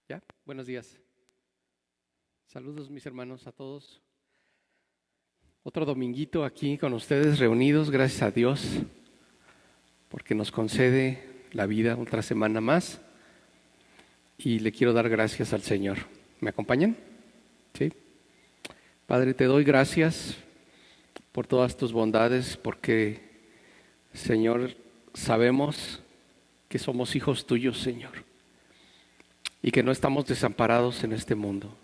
¿Ya? Buenos días. Saludos, mis hermanos, a todos. Otro dominguito aquí con ustedes reunidos, gracias a Dios, porque nos concede la vida otra semana más. Y le quiero dar gracias al Señor. ¿Me acompañan? ¿Sí? Padre, te doy gracias por todas tus bondades, porque, Señor, sabemos que somos hijos tuyos, Señor, y que no estamos desamparados en este mundo.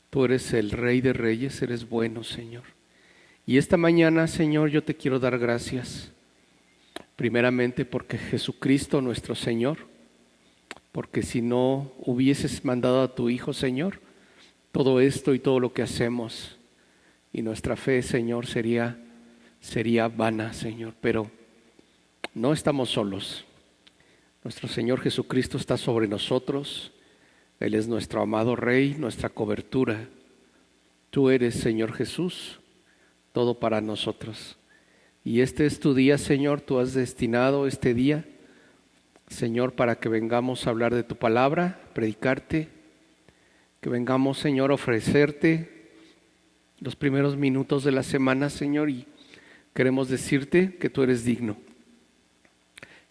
Tú eres el Rey de Reyes, eres bueno, Señor. Y esta mañana, Señor, yo te quiero dar gracias, primeramente porque Jesucristo nuestro Señor, porque si no hubieses mandado a tu Hijo, Señor, todo esto y todo lo que hacemos y nuestra fe, Señor, sería vana, Señor. Pero no estamos solos. Nuestro Señor Jesucristo está sobre nosotros. Él es nuestro amado Rey, nuestra cobertura. Tú eres, Señor Jesús, todo para nosotros. Y este es tu día, Señor. Tú has destinado este día, Señor, para que vengamos a hablar de tu palabra, predicarte, que vengamos, Señor, a ofrecerte los primeros minutos de la semana, Señor, y queremos decirte que tú eres digno.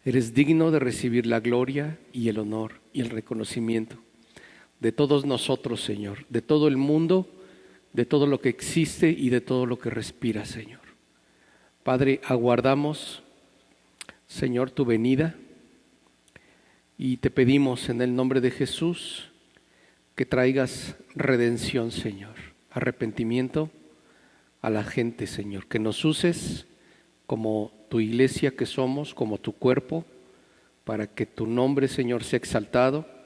Eres digno de recibir la gloria y el honor y el reconocimiento de todos nosotros, Señor, de todo el mundo, de todo lo que existe y de todo lo que respira, Señor. Padre, aguardamos, Señor, tu venida y te pedimos en el nombre de Jesús que traigas redención, Señor, arrepentimiento a la gente, Señor, que nos uses como tu iglesia que somos, como tu cuerpo, para que tu nombre, Señor, sea exaltado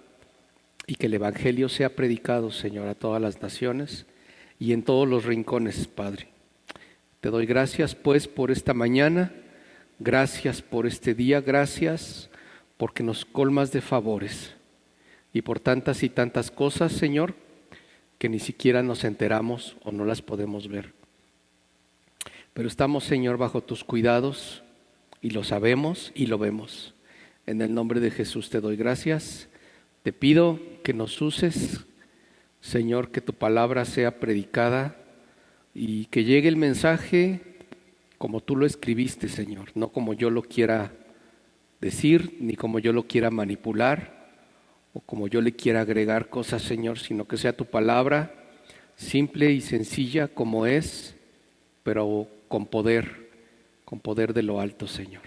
y que el evangelio sea predicado, Señor, a todas las naciones y en todos los rincones, Padre. Te doy gracias, pues, por esta mañana, gracias por este día, gracias porque nos colmas de favores y por tantas y tantas cosas, Señor, que ni siquiera nos enteramos o no las podemos ver. Pero estamos, Señor, bajo tus cuidados y lo sabemos y lo vemos. En el nombre de Jesús te doy gracias. Te pido que nos uses, Señor, que tu palabra sea predicada y que llegue el mensaje como tú lo escribiste, Señor, no como yo lo quiera decir, ni como yo lo quiera manipular o como yo le quiera agregar cosas, Señor, sino que sea tu palabra simple y sencilla como es, pero con poder de lo alto, Señor.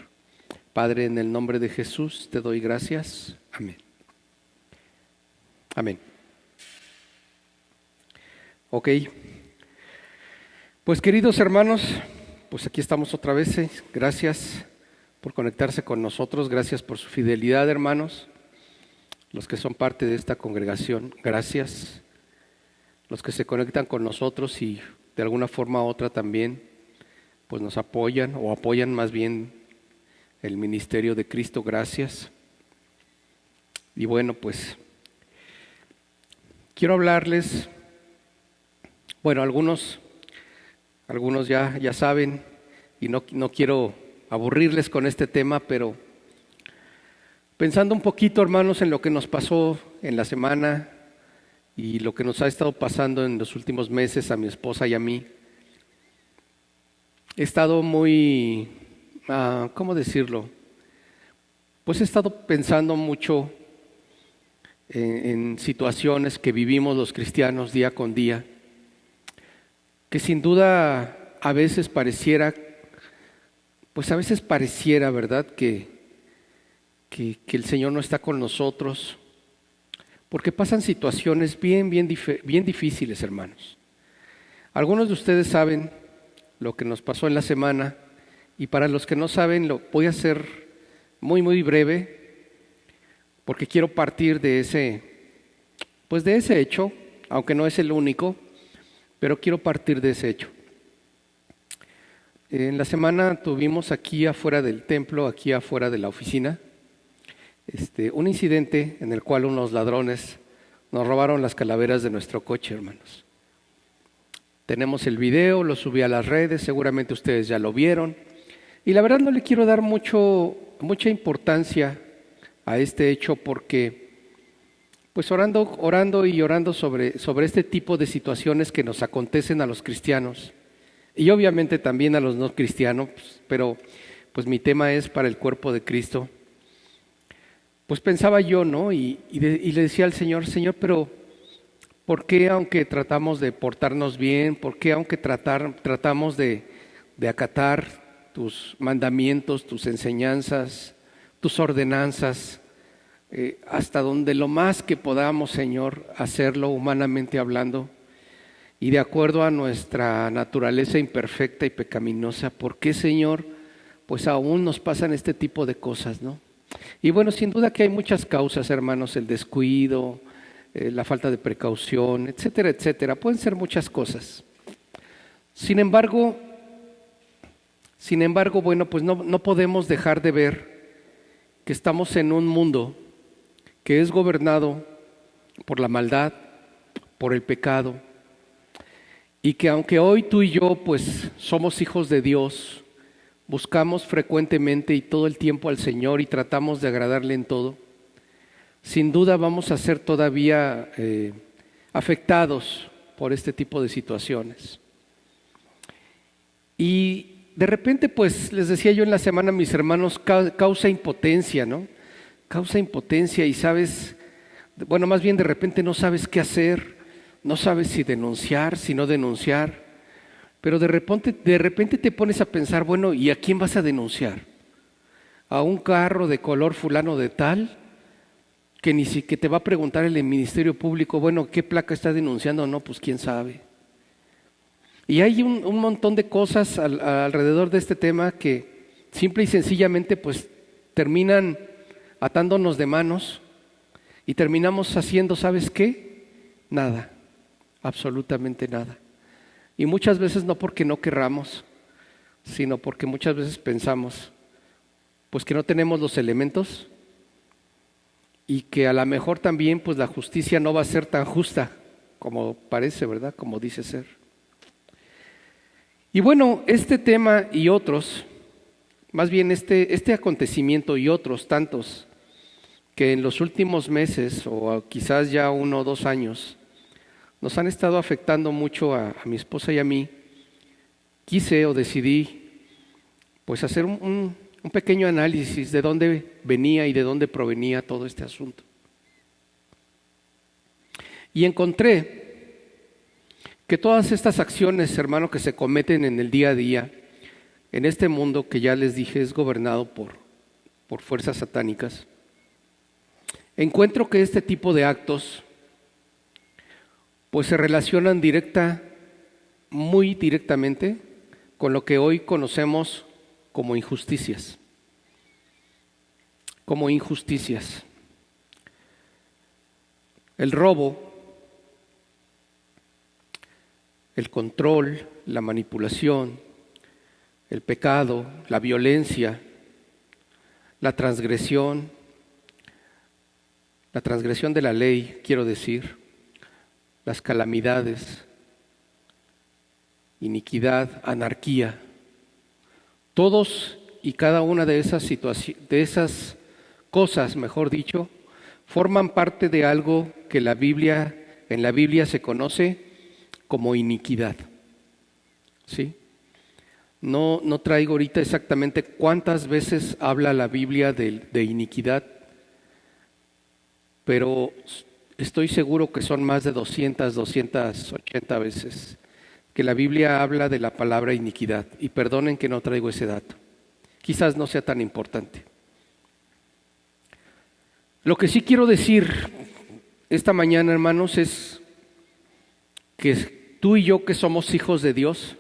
Padre, en el nombre de Jesús te doy gracias. Amén. Amén. Ok. Pues queridos hermanos, pues aquí estamos otra vez. Gracias por conectarse con nosotros. Gracias por su fidelidad, hermanos. Los que son parte de esta congregación, gracias. Los que se conectan con nosotros y de alguna forma u otra también, pues nos apoyan o apoyan más bien el ministerio de Cristo, gracias. Y bueno, pues quiero hablarles, bueno, algunos ya saben y no quiero aburrirles con este tema, pero pensando un poquito, hermanos, en lo que nos pasó en la semana y lo que nos ha estado pasando en los últimos meses a mi esposa y a mí, he estado muy, ¿cómo decirlo? Pues he estado pensando mucho en situaciones que vivimos los cristianos día con día, que sin duda a veces pareciera, ¿verdad? Que el Señor no está con nosotros, porque pasan situaciones bien difíciles, hermanos. Algunos de ustedes saben lo que nos pasó en la semana, y para los que no saben, lo voy a hacer muy breve, porque quiero partir de ese hecho, aunque no es el único, pero quiero partir de ese hecho. En la semana tuvimos aquí afuera del templo, aquí afuera de la oficina, un incidente en el cual unos ladrones nos robaron las calaveras de nuestro coche, hermanos. Tenemos el video, lo subí a las redes, seguramente ustedes ya lo vieron. Y la verdad no le quiero dar mucha importancia a este hecho porque pues orando y orando sobre este tipo de situaciones que nos acontecen a los cristianos y obviamente también a los no cristianos, pero pues mi tema es para el cuerpo de Cristo. Pues pensaba yo, ¿no? Y le decía al Señor, Señor, pero ¿por qué aunque tratamos de portarnos bien, por qué aunque tratamos de acatar tus mandamientos, tus enseñanzas, tus ordenanzas, hasta donde lo más que podamos, Señor, hacerlo humanamente hablando y de acuerdo a nuestra naturaleza imperfecta y pecaminosa? ¿Por qué, Señor, pues aún nos pasan este tipo de cosas, ¿no? Y bueno, sin duda que hay muchas causas, hermanos, el descuido, la falta de precaución, etcétera, etcétera. Pueden ser muchas cosas. Sin embargo, bueno, pues no podemos dejar de ver que estamos en un mundo que es gobernado por la maldad, por el pecado, y que aunque hoy tú y yo pues somos hijos de Dios, buscamos frecuentemente y todo el tiempo al Señor y tratamos de agradarle en todo, sin duda vamos a ser todavía afectados por este tipo de situaciones. Y de repente, pues les decía yo en la semana a mis hermanos, causa impotencia, ¿no? Causa impotencia y sabes, bueno, más bien de repente no sabes qué hacer, no sabes si denunciar, si no denunciar, pero de repente te pones a pensar, bueno, ¿y a quién vas a denunciar? ¿A un carro de color fulano de tal? Que ni siquiera te va a preguntar el Ministerio Público, bueno, ¿qué placa está denunciando? No, pues quién sabe. Y hay un montón de cosas alrededor de este tema que simple y sencillamente pues terminan atándonos de manos y terminamos haciendo, ¿sabes qué? Nada, absolutamente nada. Y muchas veces no porque no querramos, sino porque muchas veces pensamos pues que no tenemos los elementos y que a lo mejor también pues la justicia no va a ser tan justa como parece, ¿verdad? Como dice ser. Y bueno, este tema y otros, más bien este acontecimiento y otros tantos que en los últimos meses o quizás ya 1 o 2 años nos han estado afectando mucho a mi esposa y a mí, quise o decidí pues hacer un pequeño análisis de dónde venía y de dónde provenía todo este asunto. Y encontré que todas estas acciones, hermano, que se cometen en el día a día, en este mundo que ya les dije es gobernado por fuerzas satánicas, encuentro que este tipo de actos pues se relacionan muy directamente con lo que hoy conocemos como injusticias. Como injusticias. El robo, el control, la manipulación, el pecado, la violencia, la transgresión de la ley, quiero decir, las calamidades, iniquidad, anarquía, todos y cada una de esas cosas, mejor dicho, forman parte de algo que en la Biblia se conoce como iniquidad. ¿Sí? No traigo ahorita exactamente cuántas veces habla la Biblia de iniquidad, pero estoy seguro que son más de 280 veces que la Biblia habla de la palabra iniquidad. Y perdonen que no traigo ese dato. Quizás no sea tan importante. Lo que sí quiero decir esta mañana, hermanos, es que tú y yo, que somos hijos de Dios,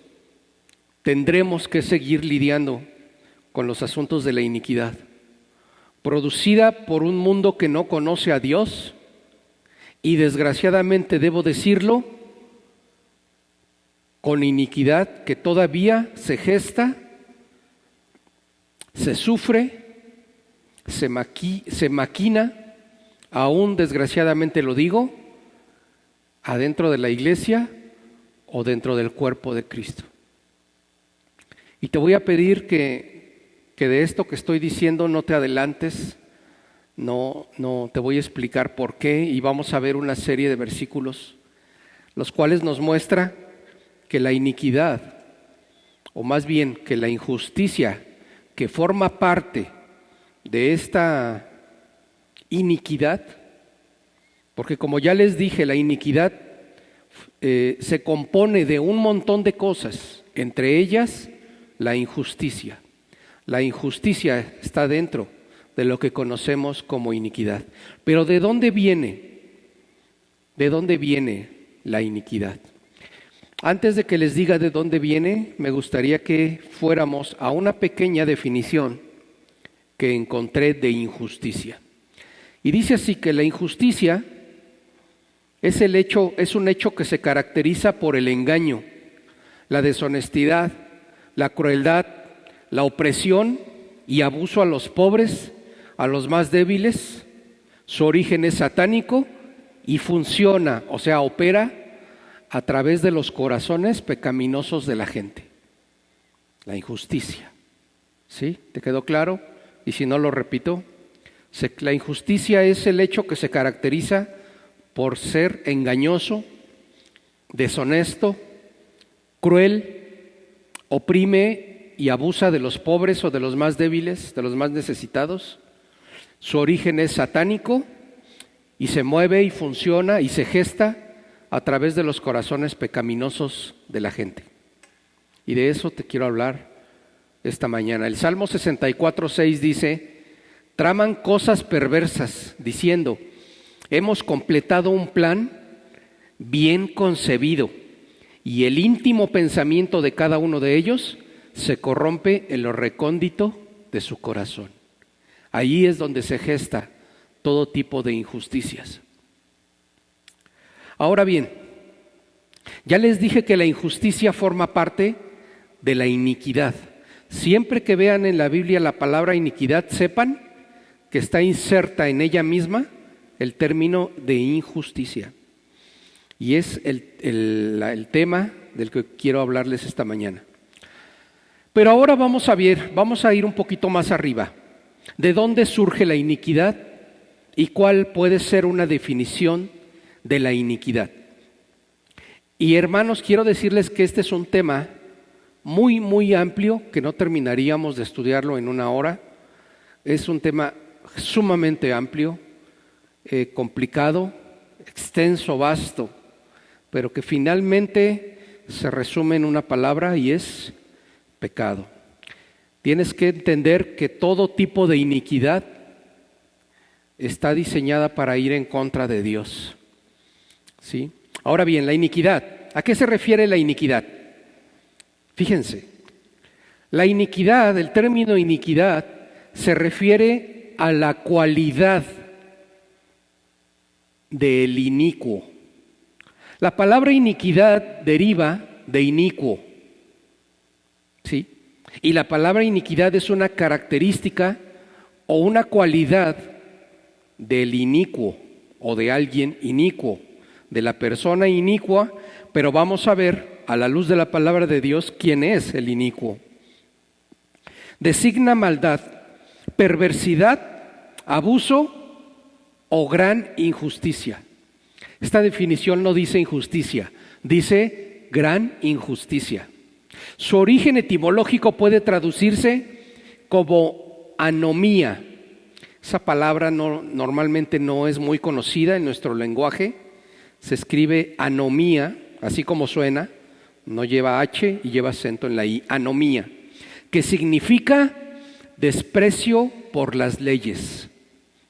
tendremos que seguir lidiando con los asuntos de la iniquidad, producida por un mundo que no conoce a Dios y desgraciadamente debo decirlo, con iniquidad que todavía se gesta, se sufre, se maquina, aún desgraciadamente lo digo, adentro de la iglesia o dentro del cuerpo de Cristo. Y te voy a pedir que de esto que estoy diciendo no te adelantes, no te voy a explicar por qué, y vamos a ver una serie de versículos, los cuales nos muestra que la iniquidad, o más bien que la injusticia que forma parte de esta iniquidad, porque como ya les dije, la iniquidad se compone de un montón de cosas, entre ellas la injusticia. La injusticia está dentro de lo que conocemos como iniquidad. Pero ¿de dónde viene? ¿De dónde viene la iniquidad? Antes de que les diga de dónde viene, me gustaría que fuéramos a una pequeña definición que encontré de injusticia. Y dice así que la injusticia es un hecho que se caracteriza por el engaño, la deshonestidad, la crueldad, la opresión y abuso a los pobres, a los más débiles. Su origen es satánico y funciona, o sea, opera a través de los corazones pecaminosos de la gente. La injusticia. ¿Sí? ¿Te quedó claro? Y si no, lo repito. La injusticia es el hecho que se caracteriza por ser engañoso, deshonesto, cruel, oprime y abusa de los pobres o de los más débiles, de los más necesitados. Su origen es satánico y se mueve y funciona y se gesta a través de los corazones pecaminosos de la gente. Y de eso te quiero hablar esta mañana. El Salmo 64:6 dice: traman cosas perversas, diciendo: hemos completado un plan bien concebido, y el íntimo pensamiento de cada uno de ellos se corrompe en lo recóndito de su corazón. Allí es donde se gesta todo tipo de injusticias. Ahora bien, ya les dije que la injusticia forma parte de la iniquidad. Siempre que vean en la Biblia la palabra iniquidad, sepan que está inserta en ella misma el término de injusticia. Y es el tema del que quiero hablarles esta mañana. Pero ahora vamos a ir un poquito más arriba. ¿De dónde surge la iniquidad y cuál puede ser una definición de la iniquidad? Y hermanos, quiero decirles que este es un tema muy, muy amplio, que no terminaríamos de estudiarlo en una hora. Es un tema sumamente amplio, complicado, extenso, vasto, pero que finalmente se resume en una palabra y es pecado. Tienes que entender que todo tipo de iniquidad está diseñada para ir en contra de Dios. ¿Sí? Ahora bien, la iniquidad. ¿A qué se refiere la iniquidad? Fíjense, la iniquidad, el término iniquidad, se refiere a la cualidad del inicuo. La palabra iniquidad deriva de inicuo, ¿sí? Y la palabra iniquidad es una característica o una cualidad del inicuo o de alguien inicuo, de la persona inicua, pero vamos a ver a la luz de la palabra de Dios quién es el inicuo. Designa maldad, perversidad, abuso o gran injusticia. Esta definición no dice injusticia, dice gran injusticia. Su origen etimológico puede traducirse como anomía. Esa palabra normalmente no es muy conocida en nuestro lenguaje. Se escribe anomía, así como suena, no lleva H y lleva acento en la I, anomía, que significa desprecio por las leyes.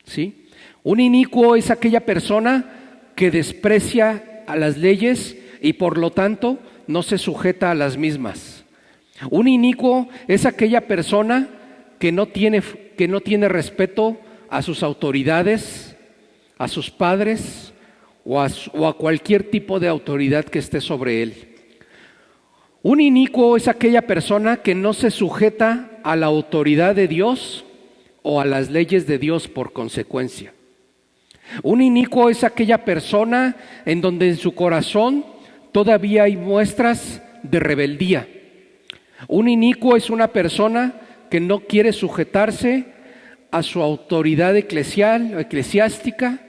¿Sí? Un inicuo es aquella persona que desprecia a las leyes y por lo tanto no se sujeta a las mismas. Un inicuo es aquella persona que no tiene respeto a sus autoridades, a sus padres o a cualquier tipo de autoridad que esté sobre él. Un inicuo es aquella persona que no se sujeta a la autoridad de Dios o a las leyes de Dios por consecuencia. Un inicuo es aquella persona en donde en su corazón todavía hay muestras de rebeldía. Un inicuo es una persona que no quiere sujetarse a su autoridad eclesial o eclesiástica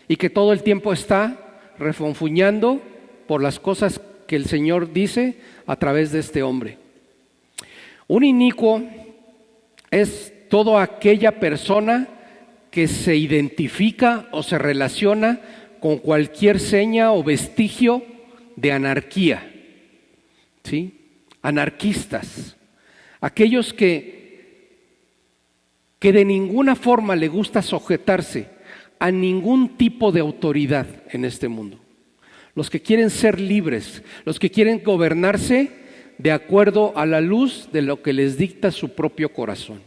y que todo el tiempo está refunfuñando por las cosas que el Señor dice a través de este hombre. Un inicuo es toda aquella persona que se identifica o se relaciona con cualquier seña o vestigio de anarquía, ¿sí? Anarquistas, aquellos que de ninguna forma le gusta sujetarse a ningún tipo de autoridad en este mundo. Los que quieren ser libres, los que quieren gobernarse de acuerdo a la luz de lo que les dicta su propio corazón.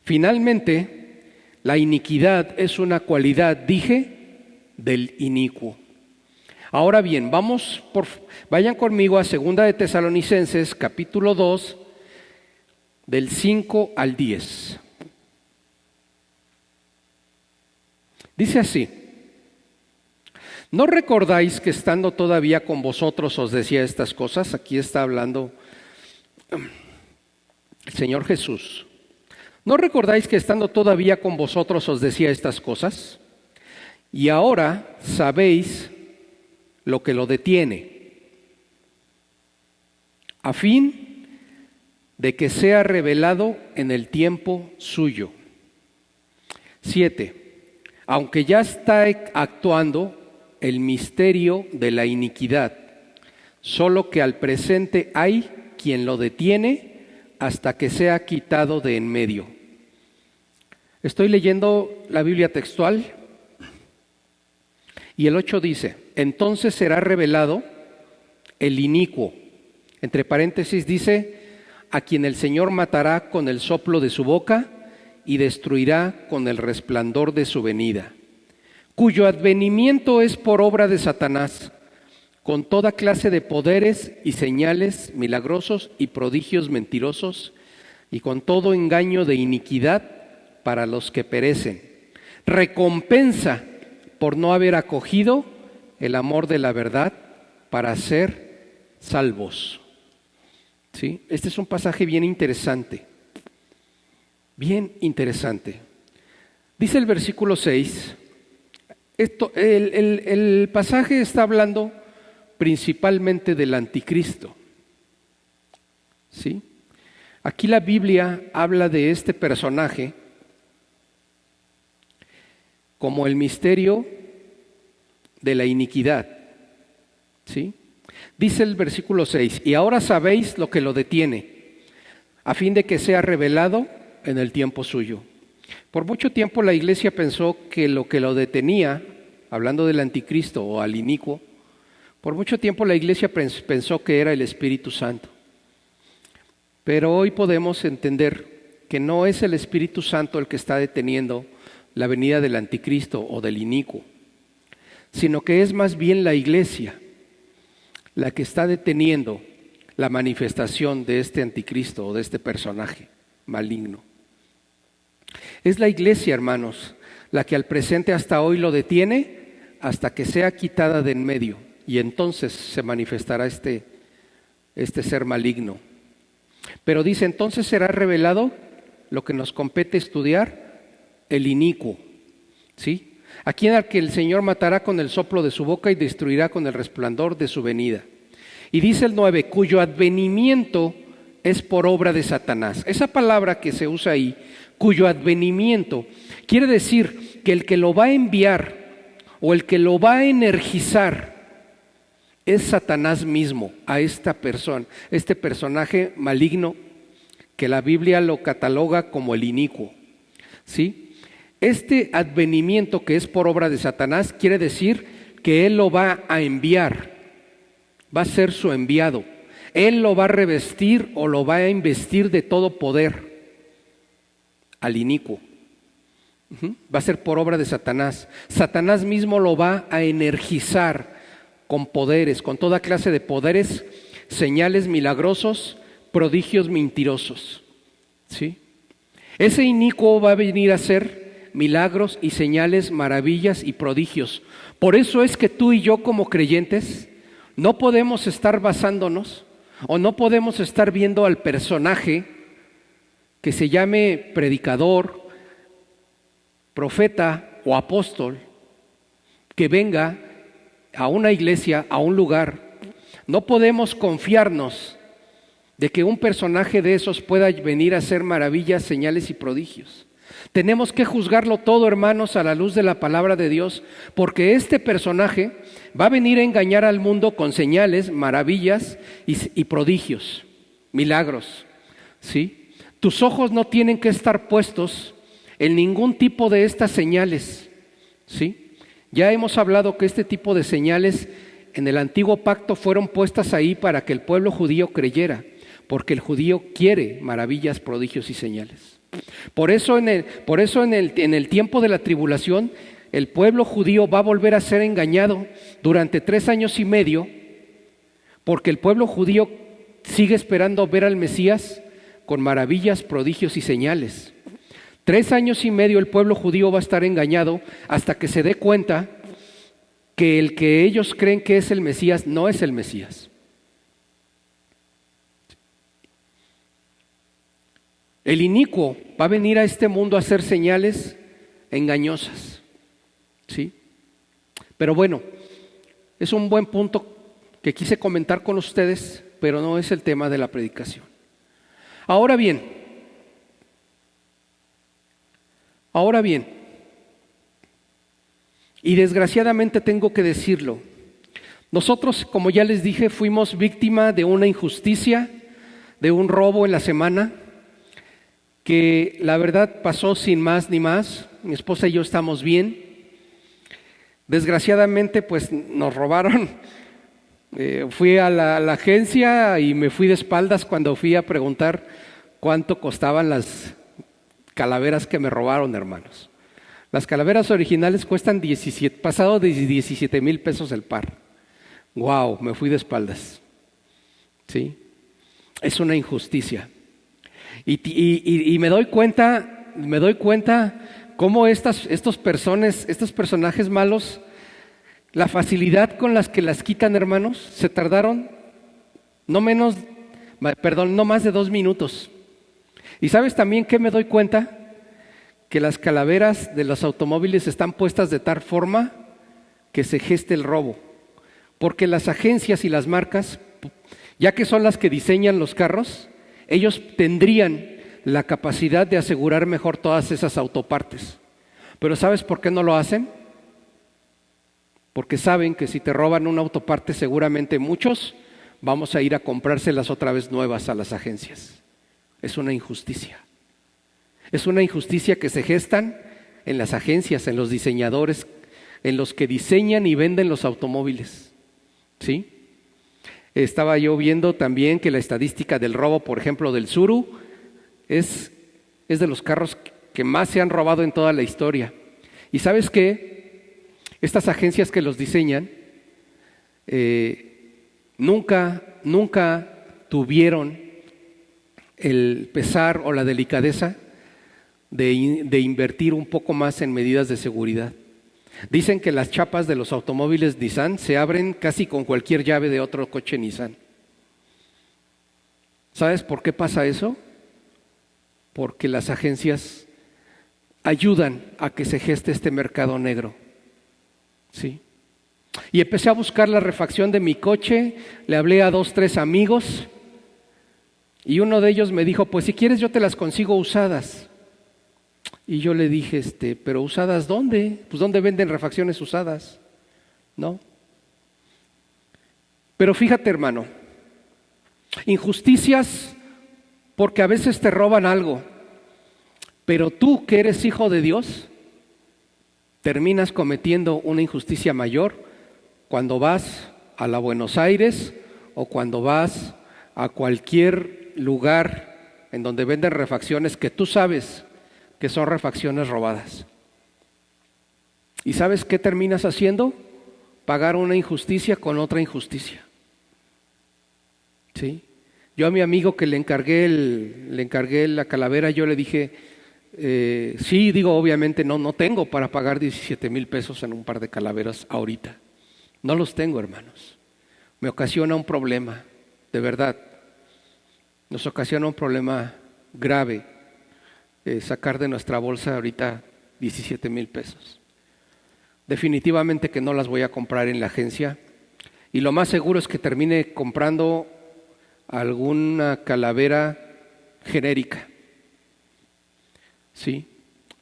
Finalmente, la iniquidad es una cualidad, dije, del inicuo. Ahora bien, vayan conmigo a 2 de Tesalonicenses, capítulo 2, del 5 al 10. Dice así: ¿no recordáis que estando todavía con vosotros os decía estas cosas? Aquí está hablando el Señor Jesús. ¿No recordáis que estando todavía con vosotros os decía estas cosas? Y ahora sabéis lo que lo detiene, a fin de que sea revelado en el tiempo suyo. 7. Aunque ya está actuando el misterio de la iniquidad, solo que al presente hay quien lo detiene hasta que sea quitado de en medio. Estoy leyendo la Biblia textual y el 8 dice: entonces será revelado el inicuo. Entre paréntesis dice: a quien el Señor matará con el soplo de su boca y destruirá con el resplandor de su venida, cuyo advenimiento es por obra de Satanás, con toda clase de poderes y señales milagrosos y prodigios mentirosos, y con todo engaño de iniquidad para los que perecen, recompensa por no haber acogido el amor de la verdad para ser salvos. ¿Sí? Este es un pasaje bien interesante. Bien interesante. Dice el versículo 6, el pasaje está hablando principalmente del anticristo. ¿Sí? Aquí la Biblia habla de este personaje como el misterio de la iniquidad. ¿Sí? Dice el versículo 6, y ahora sabéis lo que lo detiene, a fin de que sea revelado en el tiempo suyo. Por mucho tiempo la iglesia pensó que lo detenía, hablando del anticristo o al inicuo, por mucho tiempo la iglesia pensó que era el Espíritu Santo. Pero hoy podemos entender que no es el Espíritu Santo el que está deteniendo la venida del anticristo o del inicuo, sino que es más bien la iglesia la que está deteniendo la manifestación de este anticristo o de este personaje maligno. Es la iglesia, hermanos, la que al presente hasta hoy lo detiene hasta que sea quitada de en medio, y entonces se manifestará este ser maligno. Pero dice, entonces será revelado lo que nos compete estudiar, el inicuo, ¿sí? A quien al que el Señor matará con el soplo de su boca y destruirá con el resplandor de su venida. Y dice el 9, cuyo advenimiento es por obra de Satanás. Esa palabra que se usa ahí, cuyo advenimiento, quiere decir que el que lo va a enviar o el que lo va a energizar es Satanás mismo a esta persona, este personaje maligno que la Biblia lo cataloga como el inicuo, ¿sí? Este advenimiento que es por obra de Satanás quiere decir que él lo va a enviar, va a ser su enviado. Él lo va a revestir o lo va a investir de todo poder al inicuo. Va a ser por obra de Satanás. Satanás mismo lo va a energizar con poderes, con toda clase de poderes, señales milagrosos, prodigios mentirosos. ¿Sí? Ese inicuo va a venir a hacer milagros y señales, maravillas y prodigios. Por eso es que tú y yo como creyentes no podemos estar basándonos o no podemos estar viendo al personaje que se llame predicador, profeta o apóstol, que venga a una iglesia, a un lugar, no podemos confiarnos de que un personaje de esos pueda venir a hacer maravillas, señales y prodigios. Tenemos que juzgarlo todo, hermanos, a la luz de la palabra de Dios, porque este personaje va a venir a engañar al mundo con señales, maravillas y prodigios, milagros, ¿sí? Tus ojos no tienen que estar puestos en ningún tipo de estas señales, ¿sí? Ya hemos hablado que este tipo de señales en el antiguo pacto fueron puestas ahí para que el pueblo judío creyera, porque el judío quiere maravillas, prodigios y señales. Por eso en el tiempo de la tribulación, el pueblo judío va a volver a ser engañado durante 3 años y medio, porque el pueblo judío sigue esperando ver al Mesías con maravillas, prodigios y señales. 3 años y medio el pueblo judío va a estar engañado hasta que se dé cuenta que el que ellos creen que es el Mesías no es el Mesías. El inicuo va a venir a este mundo a hacer señales engañosas, ¿sí? Pero bueno, es un buen punto que quise comentar con ustedes, pero no es el tema de la predicación. Ahora bien, y desgraciadamente tengo que decirlo, nosotros, como ya les dije, fuimos víctima de una injusticia, de un robo en la semana, que la verdad pasó sin más ni más. Mi esposa y yo estamos bien. Desgraciadamente pues nos robaron. Fui a la agencia y me fui de espaldas cuando fui a preguntar cuánto costaban las calaveras que me robaron, hermanos. Las calaveras originales cuestan pasado de 17,000 pesos el par. Wow, me fui de espaldas. ¿Sí? Es una injusticia. Y me doy cuenta cómo estos personajes malos, la facilidad con las que las quitan, hermanos, se tardaron no más de 2 minutos. ¿Y sabes también qué me doy cuenta? Que las calaveras de los automóviles están puestas de tal forma que se geste el robo. Porque las agencias y las marcas, ya que son las que diseñan los carros, ellos tendrían la capacidad de asegurar mejor todas esas autopartes. Pero ¿sabes por qué no lo hacen? Porque saben que si te roban una autoparte, seguramente muchos vamos a ir a comprárselas otra vez nuevas a las agencias. Es una injusticia. Es una injusticia que se gestan en las agencias, en los diseñadores, en los que diseñan y venden los automóviles. ¿Sí? Estaba yo viendo también que la estadística del robo, por ejemplo, del Tsuru, es de los carros que más se han robado en toda la historia. ¿Y sabes qué? Estas agencias que los diseñan nunca tuvieron el pesar o la delicadeza de invertir un poco más en medidas de seguridad. Dicen que las chapas de los automóviles Nissan se abren casi con cualquier llave de otro coche Nissan. ¿Sabes por qué pasa eso? Porque las agencias ayudan a que se geste este mercado negro. ¿Sí? Y empecé a buscar la refacción de mi coche, le hablé a 2, 3 amigos y uno de ellos me dijo, pues si quieres yo te las consigo usadas. Y yo le dije, ¿pero usadas dónde? Pues ¿dónde venden refacciones usadas? ¿No? Pero fíjate, hermano, injusticias porque a veces te roban algo, pero tú que eres hijo de Dios, terminas cometiendo una injusticia mayor cuando vas a la Buenos Aires o cuando vas a cualquier lugar en donde venden refacciones que tú sabes que son refacciones robadas. ¿Y sabes qué terminas haciendo? Pagar una injusticia con otra injusticia. ¿Sí? Yo a mi amigo que le encargué la calavera, yo le dije, sí, digo, obviamente no tengo para pagar 17,000 pesos en un par de calaveras ahorita. No los tengo, hermanos. Me ocasiona un problema, de verdad. Nos ocasiona un problema grave sacar de nuestra bolsa ahorita 17,000 pesos. Definitivamente que no las voy a comprar en la agencia, y lo más seguro es que termine comprando alguna calavera genérica. ¿Sí?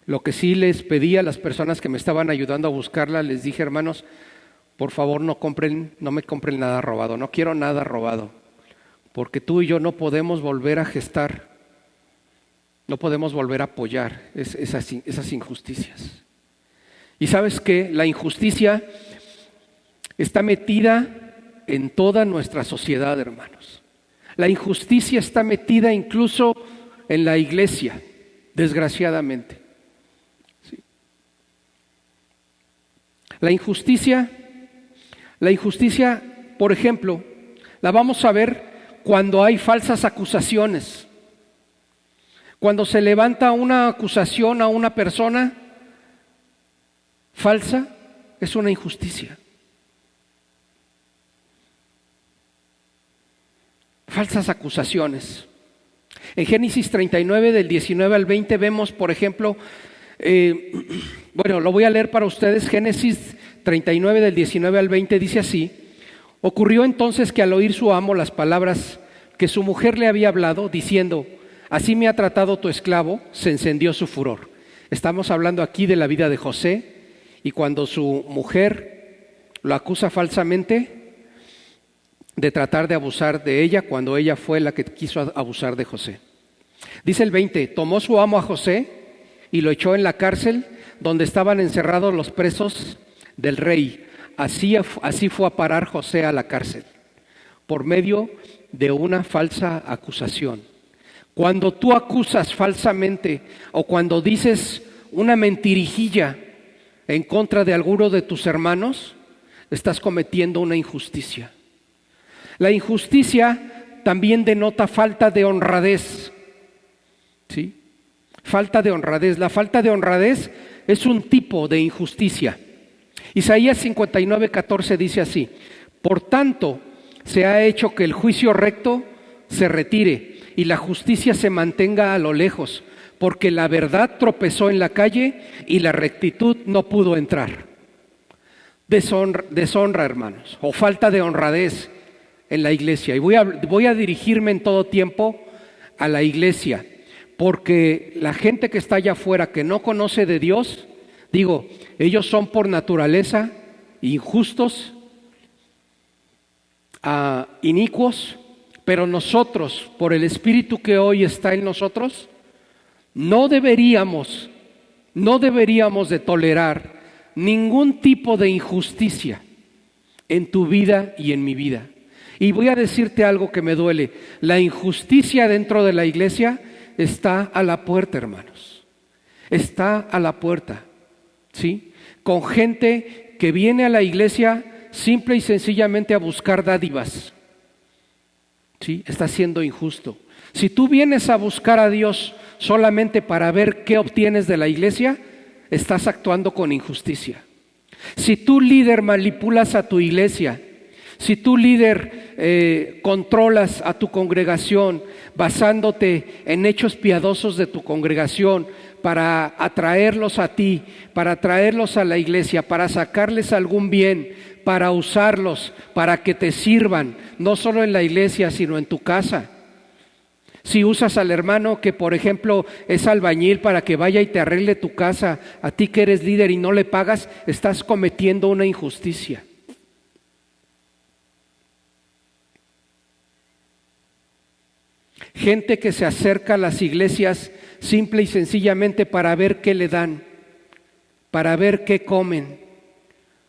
Lo que sí les pedí a las personas que me estaban ayudando a buscarla, les dije: hermanos, por favor no me compren nada robado, no quiero nada robado, porque tú y yo no podemos volver a gestar, no podemos volver a apoyar esas injusticias. Y ¿sabes qué? La injusticia está metida en toda nuestra sociedad, hermanos. La injusticia está metida incluso en la iglesia, desgraciadamente. Sí. La injusticia, por ejemplo, la vamos a ver cuando hay falsas acusaciones. Cuando se levanta una acusación a una persona falsa, es una injusticia. Falsas acusaciones. En Génesis 39, del 19 al 20, vemos, por ejemplo, lo voy a leer para ustedes. Génesis 39, del 19 al 20, dice así: ocurrió entonces que al oír su amo las palabras que su mujer le había hablado, diciendo: así me ha tratado tu esclavo, se encendió su furor. Estamos hablando aquí de la vida de José, y cuando su mujer lo acusa falsamente de tratar de abusar de ella, cuando ella fue la que quiso abusar de José. Dice el 20: tomó su amo a José y lo echó en la cárcel donde estaban encerrados los presos del rey. Así fue a parar José a la cárcel, por medio de una falsa acusación. Cuando tú acusas falsamente o cuando dices una mentirijilla en contra de alguno de tus hermanos, estás cometiendo una injusticia. La injusticia también denota falta de honradez. ¿Sí? Falta de honradez. La falta de honradez es un tipo de injusticia. Isaías 59:14 dice así: por tanto, se ha hecho que el juicio recto se retire y la justicia se mantenga a lo lejos, porque la verdad tropezó en la calle y la rectitud no pudo entrar. Deshonra, hermanos, o falta de honradez en la iglesia. Y voy a dirigirme en todo tiempo a la iglesia, porque la gente que está allá afuera que no conoce de Dios, ellos son por naturaleza injustos, inicuos, pero nosotros, por el Espíritu que hoy está en nosotros, no deberíamos de tolerar ningún tipo de injusticia en tu vida y en mi vida. Y voy a decirte algo que me duele: la injusticia dentro de la iglesia está a la puerta, hermanos. Está a la puerta, ¿sí? Con gente que viene a la iglesia simple y sencillamente a buscar dádivas. ¿Sí? Está siendo injusto. Si tú vienes a buscar a Dios solamente para ver qué obtienes de la iglesia, estás actuando con injusticia. Si tú, líder, manipulas a tu iglesia, si tú, líder, controlas a tu congregación basándote en hechos piadosos de tu congregación para atraerlos a ti, para atraerlos a la iglesia, para sacarles algún bien, para usarlos, para que te sirvan, no solo en la iglesia, sino en tu casa. Si usas al hermano que, por ejemplo, es albañil para que vaya y te arregle tu casa, a ti que eres líder y no le pagas, estás cometiendo una injusticia. Gente que se acerca a las iglesias simple y sencillamente para ver qué le dan, para ver qué comen,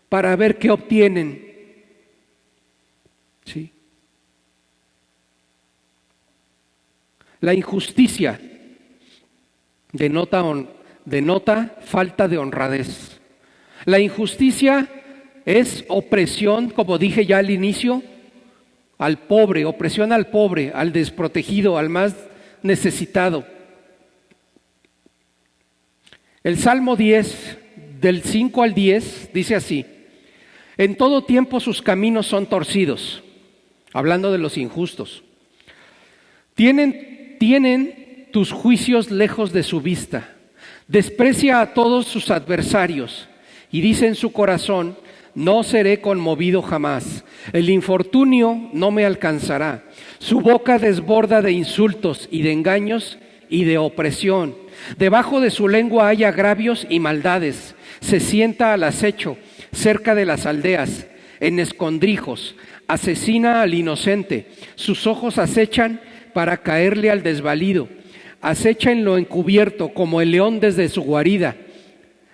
para ver qué obtienen. ¿Sí? La injusticia denota falta de honradez. La injusticia es opresión, como dije ya al inicio, al pobre, opresión al pobre, al desprotegido, al más necesitado. El Salmo 10, del 5 al 10, dice así: en todo tiempo sus caminos son torcidos, hablando de los injustos. Tienen tus juicios lejos de su vista. Desprecia a todos sus adversarios y dice en su corazón: no seré conmovido jamás. El infortunio no me alcanzará. Su boca desborda de insultos y de engaños y de opresión. Debajo de su lengua hay agravios y maldades. Se sienta al acecho cerca de las aldeas, en escondrijos. Asesina al inocente. Sus ojos acechan para caerle al desvalido. Acecha en lo encubierto como el león desde su guarida.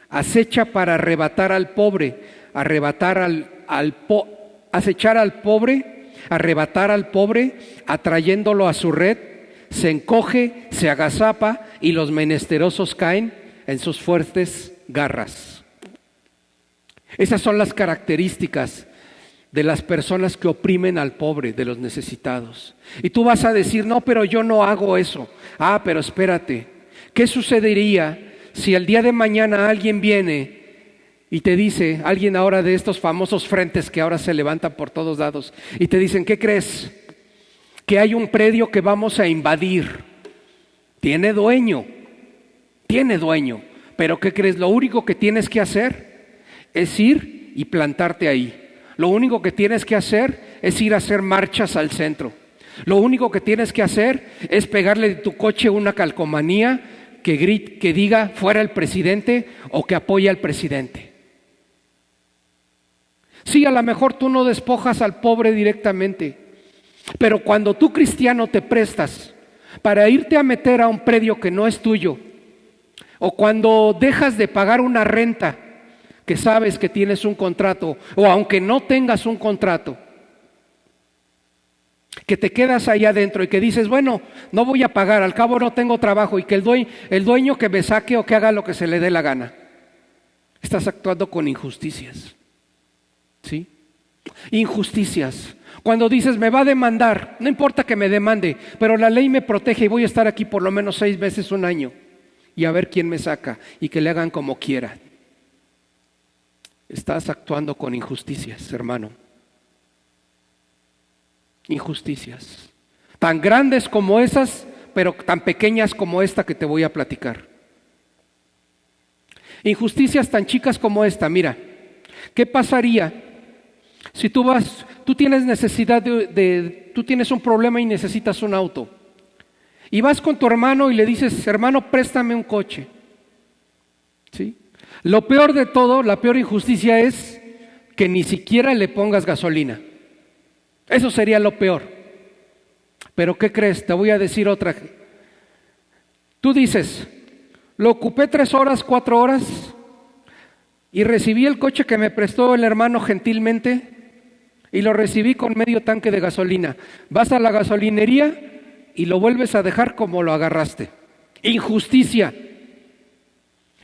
Acecha para arrebatar al pobre, acechar al pobre, arrebatar al pobre, atrayéndolo a su red. Se encoge, se agazapa y los menesterosos caen en sus fuertes garras. Esas son las características de las personas que oprimen al pobre, de los necesitados. Y tú vas a decir: no, pero yo no hago eso. Ah, pero espérate, ¿qué sucedería si el día de mañana alguien viene y te dice, alguien ahora de estos famosos frentes que ahora se levantan por todos lados, y te dicen: ¿qué crees? Que hay un predio que vamos a invadir. Tiene dueño, pero ¿qué crees? Lo único que tienes que hacer es ir y plantarte ahí. Lo único que tienes que hacer es ir a hacer marchas al centro. Lo único que tienes que hacer es pegarle de tu coche una calcomanía que diga fuera el presidente o que apoya al presidente. Sí, a lo mejor tú no despojas al pobre directamente, pero cuando tú, cristiano, te prestas para irte a meter a un predio que no es tuyo, o cuando dejas de pagar una renta que sabes que tienes un contrato, o aunque no tengas un contrato, que te quedas ahí adentro y que dices: bueno, no voy a pagar, al cabo no tengo trabajo, y que el dueño que me saque o que haga lo que se le dé la gana. Estás actuando con injusticias, ¿sí? Injusticias. Cuando dices: me va a demandar, no importa que me demande, pero la ley me protege y voy a estar aquí por lo menos 6 meses, 1 año, y a ver quién me saca, y que le hagan como quiera. Estás actuando con injusticias, hermano. Injusticias. Tan grandes como esas, pero tan pequeñas como esta que te voy a platicar. Injusticias tan chicas como esta. Mira, ¿qué pasaría si tú tienes necesidad tú tienes un problema y necesitas un auto? Y vas con tu hermano y le dices: hermano, préstame un coche. ¿Sí? Lo peor de todo, la peor injusticia es que ni siquiera le pongas gasolina. Eso sería lo peor. Pero ¿qué crees? Te voy a decir otra. Tú dices: lo ocupé 3 horas, 4 horas y recibí el coche que me prestó el hermano gentilmente y lo recibí con medio tanque de gasolina. Vas a la gasolinería y lo vuelves a dejar como lo agarraste. Injusticia.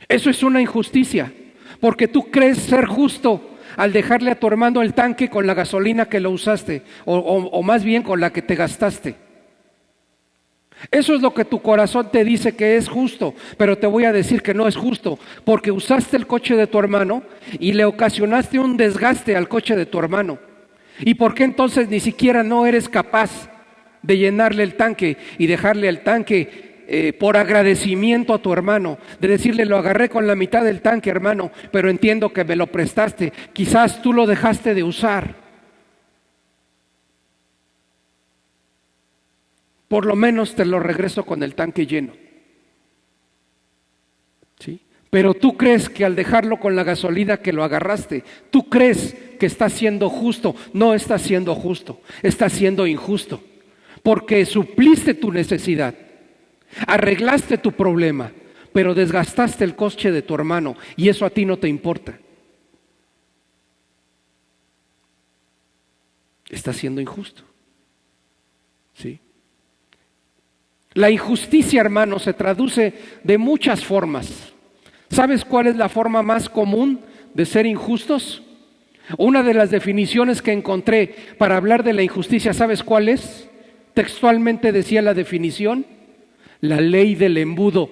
Eso es una injusticia, porque tú crees ser justo al dejarle a tu hermano el tanque con la gasolina que lo usaste, o más bien con la que te gastaste. Eso es lo que tu corazón te dice que es justo, pero te voy a decir que no es justo, porque usaste el coche de tu hermano y le ocasionaste un desgaste al coche de tu hermano. ¿Y por qué entonces ni siquiera no eres capaz de llenarle el tanque y dejarle el tanque por agradecimiento a tu hermano, de decirle: lo agarré con la mitad del tanque, hermano, pero entiendo que me lo prestaste, quizás tú lo dejaste de usar, por lo menos te lo regreso con el tanque lleno? ¿Sí? Pero tú crees que al dejarlo con la gasolina que lo agarraste, tú crees que está siendo justo. No está siendo justo, está siendo injusto, porque supliste tu necesidad, arreglaste tu problema, pero desgastaste el coche de tu hermano, y eso a ti no te importa. Está siendo injusto. ¿Sí? La injusticia, hermano, se traduce de muchas formas. ¿Sabes cuál es la forma más común de ser injustos? Una de las definiciones que encontré para hablar de la injusticia, ¿sabes cuál es? Textualmente decía la definición: la ley del embudo.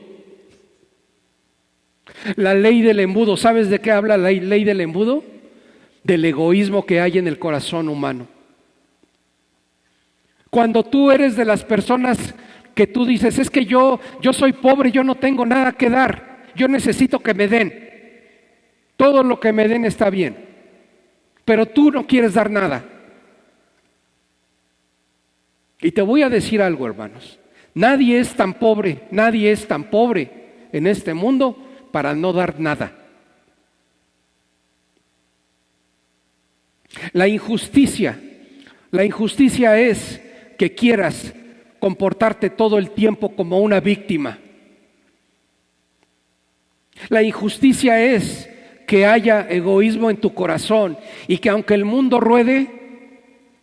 La ley del embudo. ¿Sabes de qué habla la ley del embudo? Del egoísmo que hay en el corazón humano. Cuando tú eres de las personas que tú dices, es que yo soy pobre, yo no tengo nada que dar, yo necesito que me den. Todo lo que me den está bien, pero tú no quieres dar nada. Y te voy a decir algo, hermanos. Nadie es tan pobre en este mundo para no dar nada. La injusticia es que quieras comportarte todo el tiempo como una víctima. La injusticia es que haya egoísmo en tu corazón y que aunque el mundo ruede,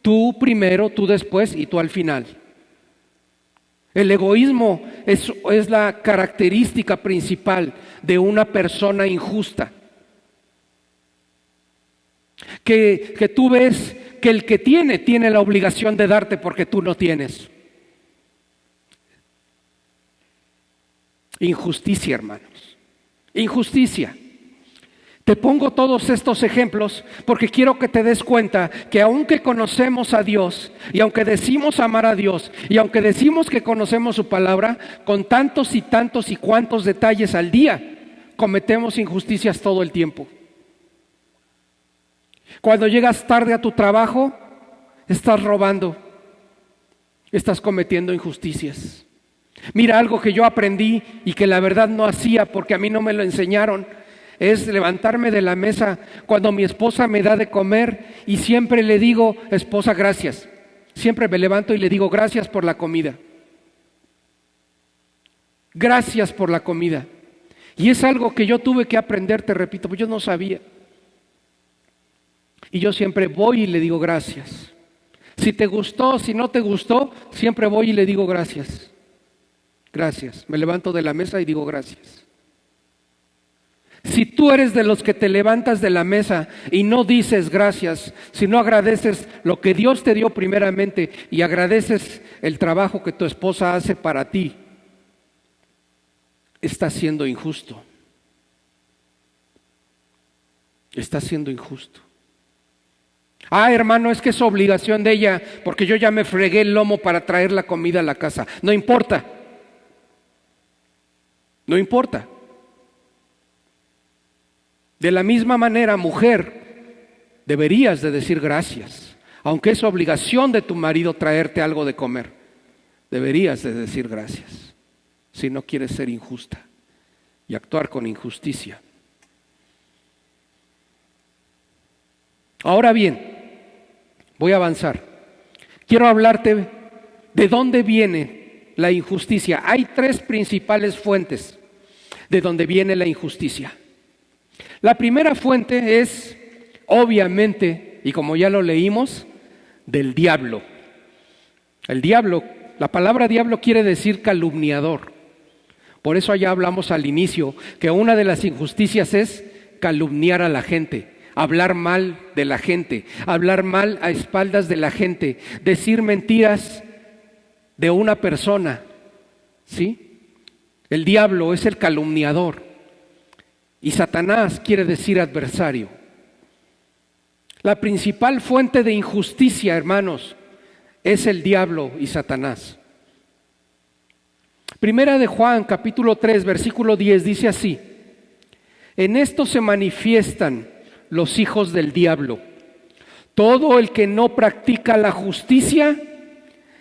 tú primero, tú después y tú al final. El egoísmo es la característica principal de una persona injusta. Que tú ves que el que tiene la obligación de darte porque tú no tienes. Injusticia, hermanos. Injusticia. Te pongo todos estos ejemplos porque quiero que te des cuenta que aunque conocemos a Dios y aunque decimos amar a Dios y aunque decimos que conocemos su palabra, con tantos y tantos y cuantos detalles al día, cometemos injusticias todo el tiempo. Cuando llegas tarde a tu trabajo, estás robando, estás cometiendo injusticias. Mira, algo que yo aprendí y que la verdad no hacía porque a mí no me lo enseñaron, es levantarme de la mesa cuando mi esposa me da de comer y siempre le digo, esposa, gracias. Siempre me levanto y le digo, gracias por la comida. Gracias por la comida. Y es algo que yo tuve que aprender, te repito, pues yo no sabía. Y yo siempre voy y le digo gracias. Si te gustó, si no te gustó, siempre voy y le digo gracias. Gracias. Me levanto de la mesa y digo gracias. Si tú eres de los que te levantas de la mesa y no dices gracias, si no agradeces lo que Dios te dio primeramente y agradeces el trabajo que tu esposa hace para ti, estás siendo injusto. Estás siendo injusto. Ah, hermano, es que es obligación de ella porque yo ya me fregué el lomo para traer la comida a la casa. No importa. No importa. De la misma manera, mujer, deberías de decir gracias. Aunque es obligación de tu marido traerte algo de comer, deberías de decir gracias. Si no quieres ser injusta y actuar con injusticia. Ahora bien, voy a avanzar. Quiero hablarte de dónde viene la injusticia. Hay tres principales fuentes de donde viene la injusticia. La primera fuente es, obviamente, y como ya lo leímos, del diablo. El diablo, la palabra diablo quiere decir calumniador. Por eso allá hablamos al inicio que una de las injusticias es calumniar a la gente, hablar mal de la gente, hablar mal a espaldas de la gente, decir mentiras de una persona, ¿sí? El diablo es el calumniador. Y Satanás quiere decir adversario. La principal fuente de injusticia, hermanos, es el diablo y Satanás. Primera de Juan, capítulo 3, versículo 10, dice así: en esto se manifiestan los hijos del diablo. Todo el que no practica la justicia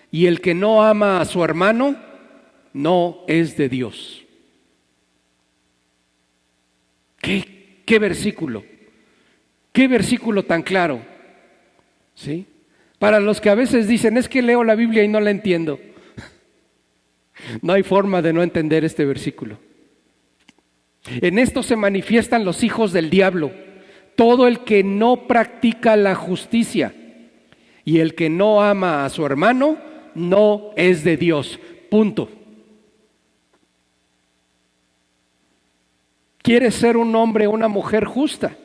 y el que no ama a su hermano, no es de Dios. ¿Qué versículo? ¿Qué versículo tan claro? ¿Sí? Para los que a veces dicen, es que leo la Biblia y no la entiendo. No hay forma de no entender este versículo. En esto se manifiestan los hijos del diablo. Todo el que no practica la justicia y el que no ama a su hermano, no es de Dios. Punto. ¿Quieres ser un hombre o una mujer justa?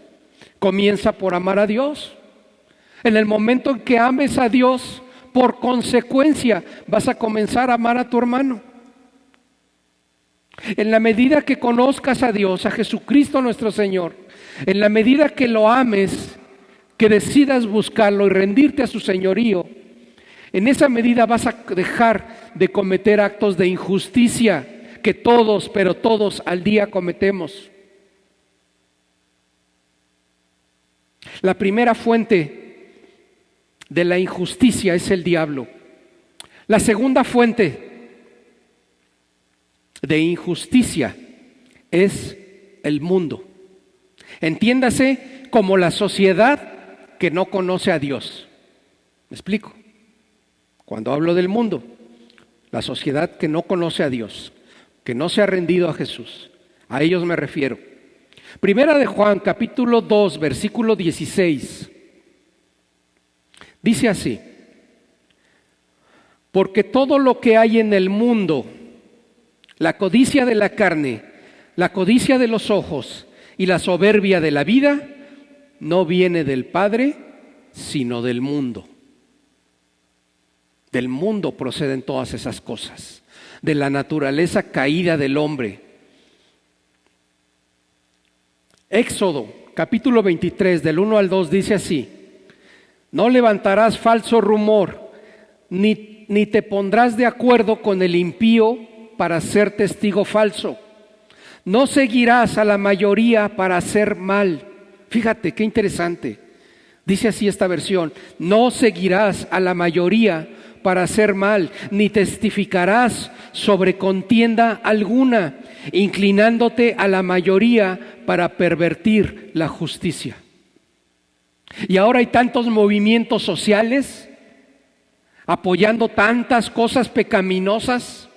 Comienza por amar a Dios. En el momento en que ames a Dios, por consecuencia, vas a comenzar a amar a tu hermano. En la medida que conozcas a Dios, a Jesucristo nuestro Señor, en la medida que lo ames, que decidas buscarlo y rendirte a su señorío, En esa medida vas a dejar de cometer actos de injusticia que todos, pero todos al día cometemos. La primera fuente de la injusticia es el diablo. La segunda fuente de injusticia es el mundo. Entiéndase como la sociedad que no conoce a Dios. ¿Me explico? Cuando hablo del mundo, la sociedad que no conoce a Dios, que no se ha rendido a Jesús, a ellos me refiero. Primera de Juan, capítulo 2, versículo 16. Dice así: porque todo lo que hay en el mundo, la codicia de la carne, la codicia de los ojos y la soberbia de la vida, no viene del Padre, sino del mundo. Del mundo proceden todas esas cosas, de la naturaleza caída del hombre. Éxodo, capítulo 23, del 1 al 2, dice así: no levantarás falso rumor, ni te pondrás de acuerdo con el impío para ser testigo falso. No seguirás a la mayoría para hacer mal. Fíjate qué interesante. Dice así esta versión: no seguirás a la mayoría para hacer mal, ni testificarás sobre contienda alguna, inclinándote a la mayoría para pervertir la justicia. Y ahora hay tantos movimientos sociales apoyando tantas cosas pecaminosas.